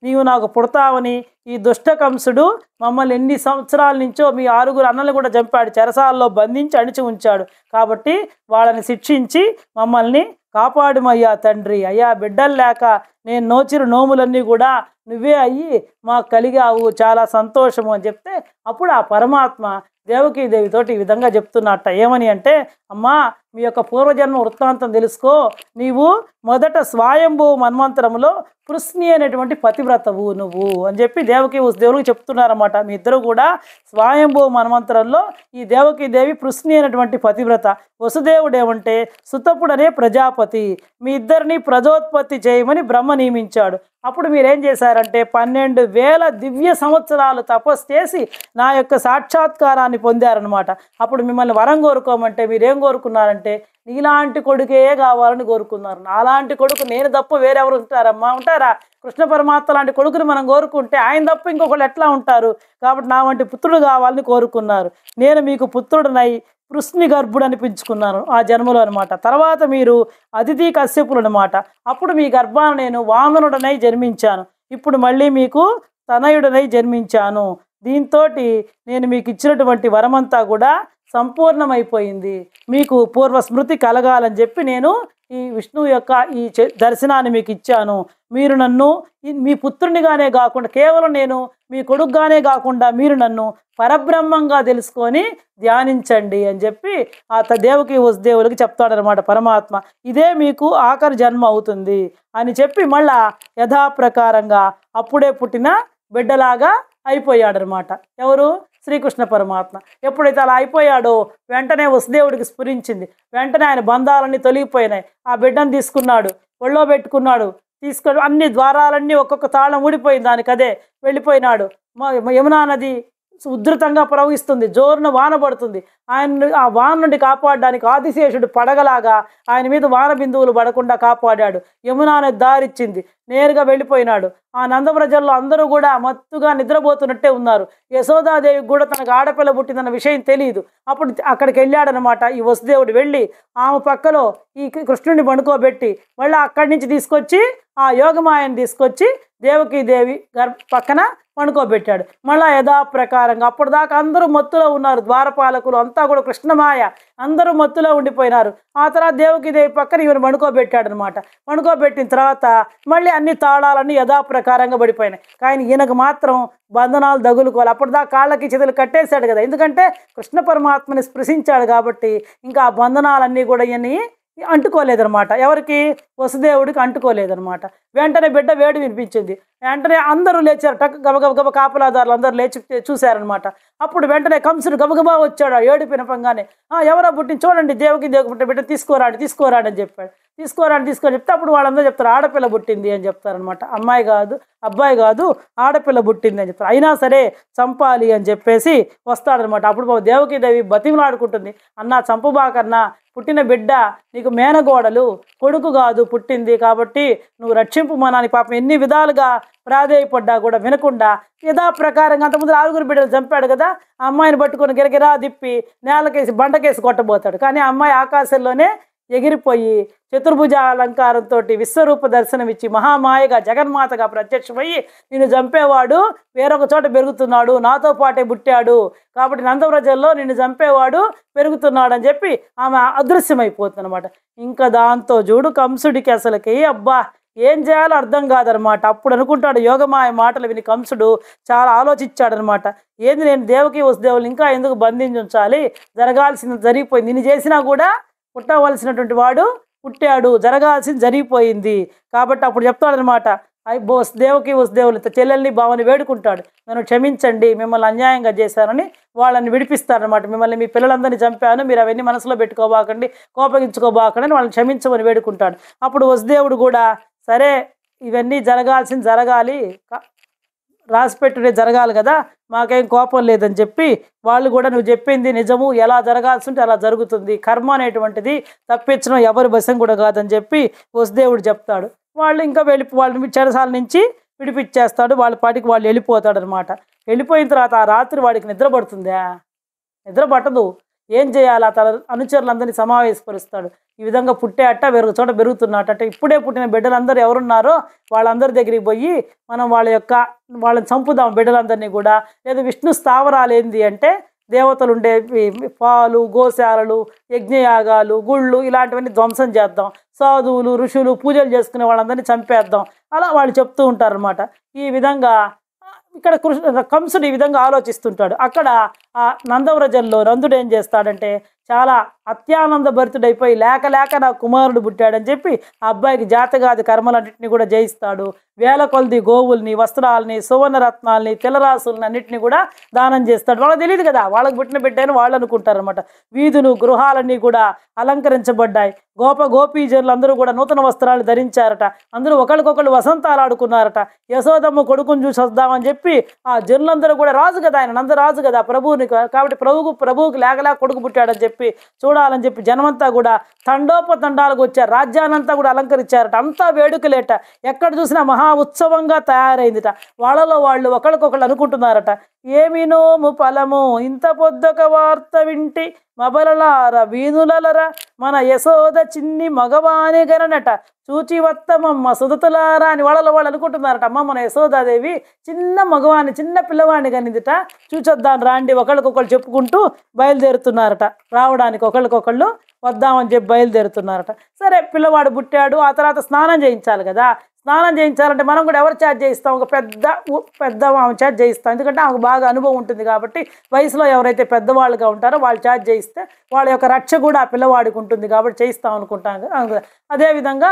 నీవు నాకు పుడతావని ఈ దుష్టకంసుడు మమ్మల్ని ఎన్ని సంవత్సరాల నుంచో మీ 6 అన్నలు కూడా చంపాడు, చెరసాలలో బంధించి అణిచి ఉంచాడు. కాబట్టి వాళ్ళని శిక్షించి మమ్మల్ని కాపాడుమయ్యా తండ్రి. అయ్యా బిడ్డలు లేక నేను నోచిన నోములన్నీ కూడా నువ్వే అయ్యి మాకు కలిగావు, చాలా సంతోషము అని చెప్తే అప్పుడు ఆ పరమాత్మ దేవకీదేవితోటి ఈ విధంగా చెప్తున్నట్ట. ఏమని అంటే, అమ్మా మీ యొక్క పూర్వజన్మ వృత్తాంతం తెలుసుకో. నీవు మొదట స్వయంభూ మన్వంతరంలో పృశ్ని అనేటువంటి పతివ్రతవు నువ్వు అని చెప్పి దేవకి వసుదేవులకు చెప్తున్నారన్నమాట. మీ ఇద్దరు కూడా స్వయంభూ మన్వంతరంలో ఈ దేవకీదేవి పృశ్ని అనేటువంటి పతివ్రత, వసుదేవుడు ఏమంటే సుతపుడనే ప్రజాపతి. మీ ఇద్దరిని ప్రజోత్పత్తి చేయమని బ్రహ్మ నియమించాడు. అప్పుడు మీరేం చేశారంటే 12,000 దివ్య సంవత్సరాలు తపస్సు చేసి నా యొక్క సాక్షాత్కారాన్ని పొందారనమాట. అప్పుడు మిమ్మల్ని వరం కోరుకోమంటే మీరేం కోరుకున్నారంటే నీలాంటి కొడుకే కావాలని కోరుకున్నారు. నాలాంటి కొడుకు నేను తప్ప వేరెవరు ఉంటారమ్మా? ఉంటారా? కృష్ణ పరమాత్మ లాంటి కొడుకుని మనం కోరుకుంటే ఆయన తప్ప ఇంకొకళ్ళు ఎట్లా ఉంటారు? కాబట్టి నా వంటి పుత్రుడు కావాలని కోరుకున్నారు. నేను మీకు పుత్రుడినై పృశ్ని గర్భుడు అనిపించుకున్నాను ఆ జన్మలో అనమాట. తర్వాత మీరు అతిథి కశ్యపులు అనమాట. అప్పుడు మీ గర్భాన నేను వామనుడనై జన్మించాను. ఇప్పుడు మళ్ళీ మీకు తనయుడనై జన్మించాను. దీంతో నేను మీకు ఇచ్చినటువంటి వరమంతా కూడా సంపూర్ణమైపోయింది. మీకు పూర్వస్మృతి కలగాలని చెప్పి నేను ఈ విష్ణువు యొక్క ఈ దర్శనాన్ని మీకు ఇచ్చాను. మీరు నన్ను మీ పుత్రునిగానే కాకుండా కేవలం నేను మీ కొడుకుగానే కాకుండా మీరు నన్ను పరబ్రహ్మంగా తెలుసుకొని ధ్యానించండి అని చెప్పి ఆ దేవకి వసుదేవులకి చెప్తాడనమాట పరమాత్మ. ఇదే మీకు ఆఖరి జన్మ అవుతుంది అని చెప్పి మళ్ళా యథాప్రకారంగా అప్పుడే పుట్టిన బిడ్డలాగా అయిపోయాడనమాట. ఎవరు? శ్రీకృష్ణ పరమాత్మ. ఎప్పుడైతే అలా అయిపోయాడో వెంటనే వసుదేవుడికి స్ఫురించింది. వెంటనే ఆయన బంధాలన్నీ తొలగిపోయినాయి. ఆ బిడ్డను తీసుకున్నాడు, ఒళ్ళో పెట్టుకున్నాడు. తీసుకొని అన్ని ద్వారాలన్నీ ఒక్కొక్క తాళం ఊడిపోయింది, దానికి అదే వెళ్ళిపోయినాడు. యమునా నది ఉధృతంగా ప్రవహిస్తుంది, జోరున వాన పడుతుంది. ఆయన ఆ వాన నుండి కాపాడడానికి ఆదిశేషుడు పడగలాగా ఆయన మీద వాన బిందువులు పడకుండా కాపాడాడు. యమునా నది దారిచ్చింది, నేరుగా వెళ్ళిపోయినాడు. ఆ నందవ్రజంలో అందరూ కూడా మత్తుగా నిద్రపోతున్నట్టే ఉన్నారు. యశోదాదేవికి కూడా తనకు ఆడపిల్ల పుట్టిందన్న విషయం తెలియదు. అప్పుడు అక్కడికి వెళ్ళాడనమాట ఈ వసుదేవుడు. వెళ్ళి ఆమె పక్కలో ఈ కృష్ణుడిని పండుకోబెట్టి మళ్ళీ అక్కడి నుంచి తీసుకొచ్చి ఆ యోగమాయను తీసుకొచ్చి దేవకీదేవి పక్కన పండుకోబెట్టాడు. మళ్ళా యథాప్రకారంగా అప్పటిదాకా అందరూ మత్తులో ఉన్నారు, ద్వారపాలకులు అంతా కూడా కృష్ణమాయ అందరూ మత్తులో ఉండిపోయినారు. ఆ తర్వాత దేవకీదేవి పక్కన ఈయన పండుకోబెట్టాడు అనమాట. పండుకోబెట్టిన తర్వాత మళ్ళీ అన్ని తాళాలన్నీ యథాప్రకారంగా పడిపోయినాయి. కానీ ఈయనకు మాత్రం బంధనాలు దగులుకోవాలి. అప్పటిదాకా కాళ్ళకి చేతులు కట్టేశాడు కదా, ఎందుకంటే కృష్ణ పరమాత్మని స్పృశించాడు కాబట్టి ఇంకా ఆ బంధనాలన్నీ కూడా ఈయన్ని అంటుకోలేదనమాట. ఎవరికి? వసుదేవుడికి అంటుకోలేదనమాట. వెంటనే బిడ్డ వేడి వినిపించింది. వెంటనే అందరూ లేచారు, టక్ గబగబ కాపలాదారులు అందరూ లేచి చూశారనమాట. అప్పుడు వెంటనే కంసుడు గబగబా వచ్చాడు. ఏడు పినపంగానే ఎవరో పుట్టిన చూడండి, దేవకి పుట్టిన బిడ్డ తీసుకోరాడు అని చెప్పాడు. తీసుకొని చెప్తే అప్పుడు వాళ్ళందరూ చెప్తారు ఆడపిల్ల పుట్టింది అని చెప్తారనమాట. అమ్మాయి కాదు, అబ్బాయి కాదు, ఆడపిల్ల పుట్టింది అని చెప్తారు. అయినా సరే చంపాలి అని చెప్పేసి వస్తాడనమాట. అప్పుడు దేవకీదేవి బతిమలాడుకుంటుంది, అన్నా చంపుబాకన్నా, పుట్టిన బిడ్డ నీకు మేనగోడలు, కొడుకు కాదు పుట్టింది, కాబట్టి నువ్వు రక్షింపుమనాని. పాపం ఎన్ని విధాలుగా ప్రాధేయపడ్డా కూడా వినకుండా యథాప్రకారంగా అంతకుముందు 6 బిడ్డలు చంపాడు కదా, ఆ అమ్మాయిని పట్టుకొని గిరగిరా తిప్పి నేలకేసి బండకేసి కొట్టబోతాడు. కానీ ఆ అమ్మాయి ఆకాశంలోనే ఎగిరిపోయి చతుర్భుజ అలంకారంతో విశ్వరూప దర్శనమిచ్చి మహామాయగా జగన్మాతగా ప్రత్యక్షమయ్యి నిన్ను చంపేవాడు వేరొక చోట పెరుగుతున్నాడు, నాతో పాటే పుట్టాడు, కాబట్టి నందవ్రజంలో నిన్ను చంపేవాడు పెరుగుతున్నాడు అని చెప్పి ఆమె అదృశ్యమైపోతుంది అనమాట. ఇంకా దాంతో చూడు కంసుడికి అసలుకి అబ్బా ఏం చేయాలో అర్థం కాదనమాట. అప్పుడు అనుకుంటాడు, యోగమాయ మాటలు విని కంసుడు చాలా ఆలోచించాడనమాట. ఏంది నేను దేవకి వసుదేవులు ఇంకా ఎందుకు బంధించి ఉంచాలి, జరగాల్సింది జరిగిపోయింది, నిన్ను చేసినా కూడా పుట్టవలసినటువంటి వాడు పుట్టాడు, జరగాల్సింది జరిగిపోయింది. కాబట్టి అప్పుడు చెప్తాడనమాట, దేవకి వసుదేవులు చెల్లెల్ని బావని వేడుకుంటాడు, నన్ను క్షమించండి, మిమ్మల్ని అన్యాయంగా చేశానని వాళ్ళని విడిపిస్తారనమాట. మిమ్మల్ని మీ పిల్లలందరినీ చంపాను, మీరు అవన్నీ మనసులో పెట్టుకోబాకండి, కోపగించుకోబాకండి అని వాళ్ళని క్షమించమని వేడుకుంటాడు. అప్పుడు వసుదేవుడు కూడా సరే ఇవన్నీ జరగాల్సింది జరగాలి, రాసిపెట్టుడే జరగాలి కదా, మాకేం కోపం లేదని చెప్పి వాళ్ళు కూడా నువ్వు చెప్పింది నిజము, ఎలా జరగాల్సి ఉంటే అలా జరుగుతుంది, కర్మ అనేటువంటిది తప్పించడం ఎవరి వశం కూడా కాదని చెప్పి వసుదేవుడు చెప్తాడు. వాళ్ళు ఇంకా వాళ్ళని చెరసాల నుంచి విడిపించేస్తాడు. వాళ్ళ పాటికి వాళ్ళు వెళ్ళిపోతాడు అనమాట. వెళ్ళిపోయిన తర్వాత ఆ రాత్రి వాడికి నిద్ర పడుతుందా? నిద్ర పట్టదు. ఏం చేయాలి? తన అనుచరులందరినీ సమావేశపరుస్తాడు. ఈ విధంగా పుట్టే వేరొక చోట పెరుగుతున్నట్ట, ఇప్పుడే పుట్టిన బిడ్డలందరూ ఎవరున్నారో వాళ్ళందరి దగ్గరికి పోయి మనం వాళ్ళని చంపుదాం బిడ్డలందరినీ కూడా. లేదా విష్ణు స్థావరాలు ఏంది అంటే దేవతలు ఉండే పాలు, గోశాలలు, యజ్ఞయాగాలు, గుళ్ళు ఇలాంటివన్నీ ధ్వంసం చేద్దాం, సాధువులు, ఋషులు పూజలు చేసుకునే వాళ్ళందరినీ చంపేద్దాం, అలా వాళ్ళు చెప్తూ ఉంటారనమాట. ఈ విధంగా ఇక్కడ కంసుడు ఈ విధంగా ఆలోచిస్తుంటాడు. అక్కడ ఆ నందవ్రజంలో నందుడు ఏం చేస్తాడంటే చాలా అత్యానంద భరితుడైపోయి లేక నా కుమారుడు పుట్టాడని చెప్పి ఆ అబ్బాయికి జాతగాది కర్మలన్నింటినీ కూడా జయిస్తాడు. వేల కొలది గోవుల్ని, వస్త్రాలని, సువర్ణరత్నాల్ని, తెల్లరాసుల్ని అన్నింటినీ కూడా దానం చేస్తాడు. వాళ్ళకి తెలియదు కదా వాళ్ళకి పుట్టిన బిడ్డ అని వాళ్ళు అనుకుంటారనమాట. వీధులు, గృహాలన్నీ కూడా అలంకరించబడ్డాయి. గోపీజనులు అందరూ కూడా నూతన వస్త్రాలు ధరించారట. అందరూ ఒకరికొకళ్ళు వసంతాలు ఆడుకున్నారట. యశోదమ్మ కొడుకుని చూసి వద్దామని చెప్పి ఆ జనులందరూ కూడా రాజు కదా, ఆయన నందరాజు కదా ప్రభువుని, కాబట్టి ప్రభువుకి లేకలేక కొడుకు పుట్టాడని చెప్పి చూడాలని చెప్పి జనమంతా కూడా తండోపతండాలకు వచ్చారు. రాజ్యానంతా కూడా అలంకరించారట. అంతా వేడుకలేట, ఎక్కడ చూసినా మహా ఉత్సవంగా తయారైందిట. వాళ్ళలో వాళ్ళు ఒకరికొకళ్ళు అనుకుంటున్నారట, ఏమి నోము ఫలము ఇంత పొద్దొక వార్త వింటి మబలలార వీనులలరా మన యశోద చిన్ని మగవాని గననట చూచి వత్తమమ్మ సుదతులారా అని వాళ్ళలో వాళ్ళు అనుకుంటున్నారట. అమ్మ మన యశోదాదేవి చిన్న మగవాణ్ణి, చిన్న పిల్లవాడిని కనిదిట, చూచొద్దాను రాండి ఒకళ్ళకొకళ్ళు చెప్పుకుంటూ బయలుదేరుతున్నారట. రావడానికి ఒకళ్ళకొకళ్ళు వద్దామని చెప్పి బయలుదేరుతున్నారట. సరే పిల్లవాడు పుట్టాడు, ఆ తర్వాత స్నానం చేయించాలి కదా. స్నానం చేయించాలంటే మనం కూడా ఎవరు చేత చేయిస్తాం? ఒక పెద్ద ఆమె చేత చేయిస్తాం, ఎందుకంటే ఆమెకు బాగా అనుభవం ఉంటుంది కాబట్టి. వయసులో ఎవరైతే పెద్దవాళ్ళుగా ఉంటారో వాళ్ళు చేత చేయిస్తే వాళ్ళ యొక్క రక్ష కూడా ఆ పిల్లవాడికి ఉంటుంది కాబట్టి చేయిస్తాం అనుకుంటాం కదా. అదేవిధంగా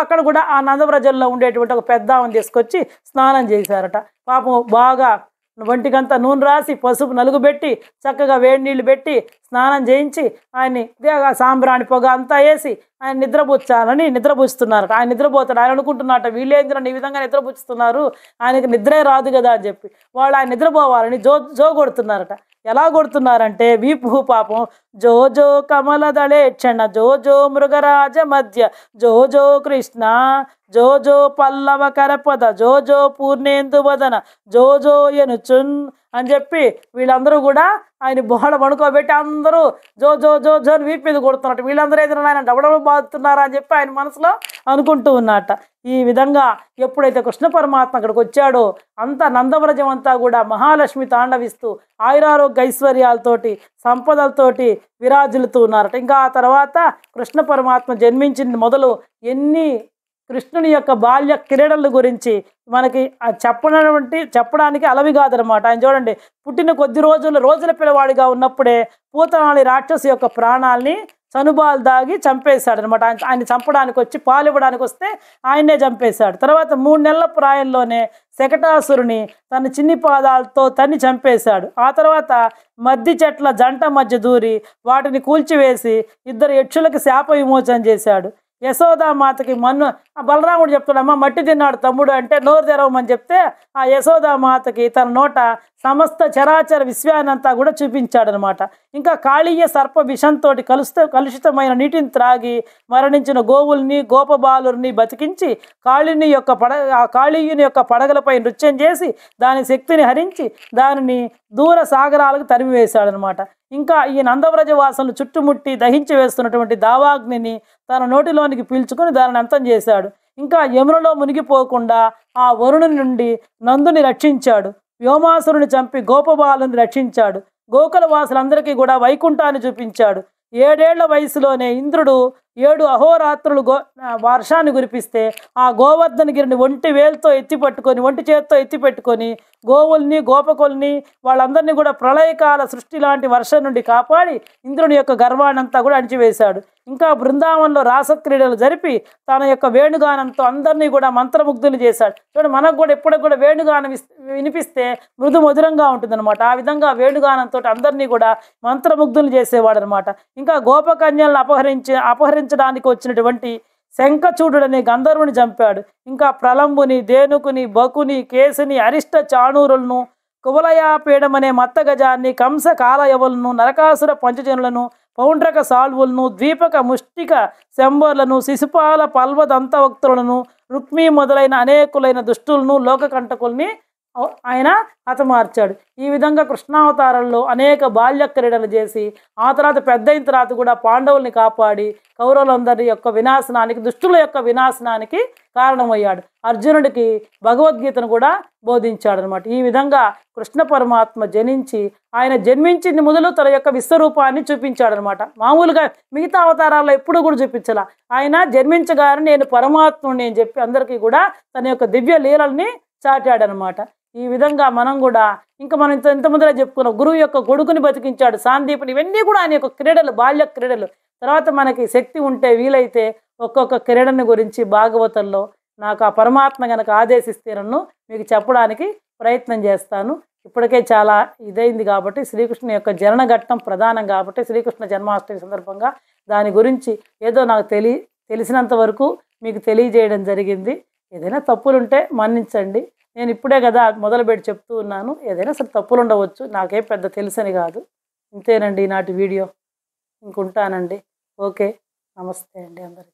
అక్కడ కూడా ఆ నందవ్రజంలో ఉండేటువంటి ఒక పెద్ద ఆమెను తీసుకొచ్చి స్నానం చేశారట. పాపం బాగా ఒంటికంతా నూనె రాసి పసుపు నలుగుబెట్టి చక్కగా వేడి నీళ్ళు పెట్టి స్నానం చేయించి ఆయన్ని సాంబ్రాణి పొగ అంతా వేసి ఆయన నిద్రపుచ్చుతున్నారట. ఆయన నిద్రపోతాడు. ఆయన అనుకుంటున్నట్ట వీళ్ళేంద్రని ఈ విధంగా నిద్రపుచ్చుతున్నారు, ఆయనకి నిద్రే రాదు కదా అని చెప్పి వాళ్ళు ఆయన నిద్రపోవాలని జో కొడుతున్నారట. ఎలా కొడుతున్నారంటే వీపు పాపం జో జో కమలదళే క్షణ జో జో మృగరాజ మధ్య జో జో కృష్ణ జో జో పల్లవ కరపద జో జో పూర్ణేందు వదన జో జో ఎనుచున్ అని చెప్పి వీళ్ళందరూ కూడా ఆయన బోళ పడుకోబెట్టి అందరూ జో జో జో జో అని వీపు మీద కొడుతున్నట్టు. వీళ్ళందరూ ఏదైనా ఆయన డబడబ బాదుతున్నారా అని చెప్పి ఆయన మనసులో అనుకుంటూ ఉన్నట్ట. ఈ విధంగా ఎప్పుడైతే కృష్ణ పరమాత్మ అక్కడికి వచ్చాడో అంత నందవ్రజం అంతా కూడా మహాలక్ష్మి తాండవిస్తూ ఆయురారోగ్య ఐశ్వర్యాలతోటి సంపదలతోటి విరాజిల్లుతూ ఉన్నారట. ఇంకా ఆ తర్వాత కృష్ణ పరమాత్మ జన్మించింది మొదలు ఎన్ని కృష్ణుని యొక్క బాల్య క్రీడల గురించి మనకి చెప్పడానికి అలవి కాదనమాట. ఆయన చూడండి, పుట్టిన కొద్ది రోజుల పిల్లవాడిగా ఉన్నప్పుడే పూతనాళి రాక్షసు యొక్క ప్రాణాలని చనుబాలు దాగి చంపేశాడు అనమాట. ఆయన చంపడానికి వచ్చి పాలు ఇవ్వడానికి వస్తే ఆయన్నే చంపేశాడు. తర్వాత 3 నెలల ప్రాయంలోనే శకటాసురుని తన చిన్ని పాదాలతో తన్ని చంపేశాడు. ఆ తర్వాత మద్ది చెట్ల జంట మధ్య దూరి వాటిని కూల్చివేసి 2 యక్షులకి శాప విమోచన చేశాడు. యశోదామాతకి బలరాముడు చెప్తాడమ్మా మట్టి తిన్నాడు తమ్ముడు అంటే నోరు తెరవమని చెప్తే ఆ యశోదామాతకి తన నోట సమస్త చరాచర విశ్వాన్నంతా కూడా చూపించాడనమాట. ఇంకా కాళీయ సర్ప విషంతో కలుషితమైన నీటిని త్రాగి మరణించిన గోవుల్ని గోపబాలుని బతికించి కాళీయుని యొక్క పడగలపై నృత్యం చేసి దాని శక్తిని హరించి దానిని దూర సాగరాలకు తరిమివేశాడనమాట. ఇంకా ఈ నందవ్రజవాసులు చుట్టుముట్టి దహించి వేస్తున్నటువంటి దావాగ్నిని తన నోటిలోనికి పీల్చుకొని దానిని అంతం చేశాడు. ఇంకా యమునలో మునిగిపోకుండా ఆ వరుణుని నుండి నందుని రక్షించాడు. వ్యోమాసురుని చంపి గోపబాలుని రక్షించాడు. గోకుల వాసులందరికీ కూడా వైకుంఠాన్ని చూపించాడు. 7 ఏళ్ల వయసులోనే ఇంద్రుడు 7 అహోరాత్రులు వర్షాన్ని కురిపిస్తే ఆ గోవర్ధనగిరిని ఒంటి చేత్తో ఎత్తిపెట్టుకొని గోవుల్ని గోపకుల్ని వాళ్ళందరినీ కూడా ప్రళయకాల సృష్టి లాంటి వర్షం నుండి కాపాడి ఇంద్రుని యొక్క గర్వానంతా కూడా అణిచివేశాడు. ఇంకా బృందావనంలో రాసక్రీడలు జరిపి తన యొక్క వేణుగానంతో అందరినీ కూడా మంత్రముగ్ధులు చేశాడు. చూడండి, మనకు కూడా ఎప్పటికి కూడా వేణుగానం వినిపిస్తే మృదు మధురంగా ఉంటుందన్నమాట. ఆ విధంగా వేణుగానంతో అందరినీ కూడా మంత్రముగ్ధులు చేసేవాడు అనమాట. ఇంకా గోపకన్యలను అపహరించడానికి వచ్చినటువంటి శంఖచూడుడనే గంధర్వుని చంపాడు. ఇంకా ప్రలంబుని ధేనుకుని బకుని కేసుని అరిష్ట చాణూరులను కువలయాపీడమనే మత్తగజాన్ని కంస కాలయవులను నరకాసుర పంచజనులను పౌండ్రక సాల్వులను ద్వీపక ముష్టిక శంబర్లను శిశుపాల పల్వదంతవక్తులను రుక్మి మొదలైన అనేకులైన దుష్టులను లోకకంటకుల్ని ఆయన హతమార్చాడు. ఈ విధంగా కృష్ణావతారంలో అనేక బాల్య క్రీడలు చేసి ఆ తర్వాత పెద్ద అయిన తర్వాత కూడా పాండవుల్ని కాపాడి కౌరవులందరి యొక్క వినాశనానికి దుష్టుల యొక్క వినాశనానికి కారణమయ్యాడు. అర్జునుడికి భగవద్గీతను కూడా బోధించాడు అనమాట. ఈ విధంగా కృష్ణ పరమాత్మ జనించి ఆయన జన్మించింది మొదలు తన యొక్క విశ్వరూపాన్ని చూపించాడు అనమాట. మామూలుగా మిగతా అవతారాల్లో ఎప్పుడు కూడా చూపించాల. ఆయన జన్మించగానే నేను పరమాత్ముడిని అని చెప్పి అందరికీ కూడా తన యొక్క దివ్య లీలల్ని చాటాడనమాట. ఈ విధంగా మనం కూడా ఇంకా మనం ఇంతకుముందుగా చెప్పుకున్నాం, గురువు యొక్క కొడుకుని బతికించాడు సాందీపుని. ఇవన్నీ కూడా ఆయన యొక్క క్రీడలు, బాల్య క్రీడలు. తర్వాత మనకి శక్తి ఉంటే వీలైతే ఒక్కొక్క క్రీడని గురించి భాగవతంలో నాకు ఆ పరమాత్మ కనుక ఆదేశిస్తే నన్ను మీకు చెప్పడానికి ప్రయత్నం చేస్తాను. ఇప్పటికే చాలా ఇదైంది కాబట్టి శ్రీకృష్ణ యొక్క జనన ఘట్టం ప్రధానం కాబట్టి శ్రీకృష్ణ జన్మాష్టమి సందర్భంగా దాని గురించి ఏదో నాకు తెలిసినంత వరకు మీకు తెలియజేయడం జరిగింది. ఏదైనా తప్పులుంటే మన్నించండి. నేను ఇప్పుడే కదా మొదలుపెట్టి చెప్తూ ఉన్నాను. ఏదైనా సరే తప్పులు ఉండవచ్చు, నాకేం పెద్ద తెలుసని కాదు. ఇంతేనండి నాటి వీడియో. ఇంకుంటానండి. ఓకే, నమస్తే అండి అందరికీ.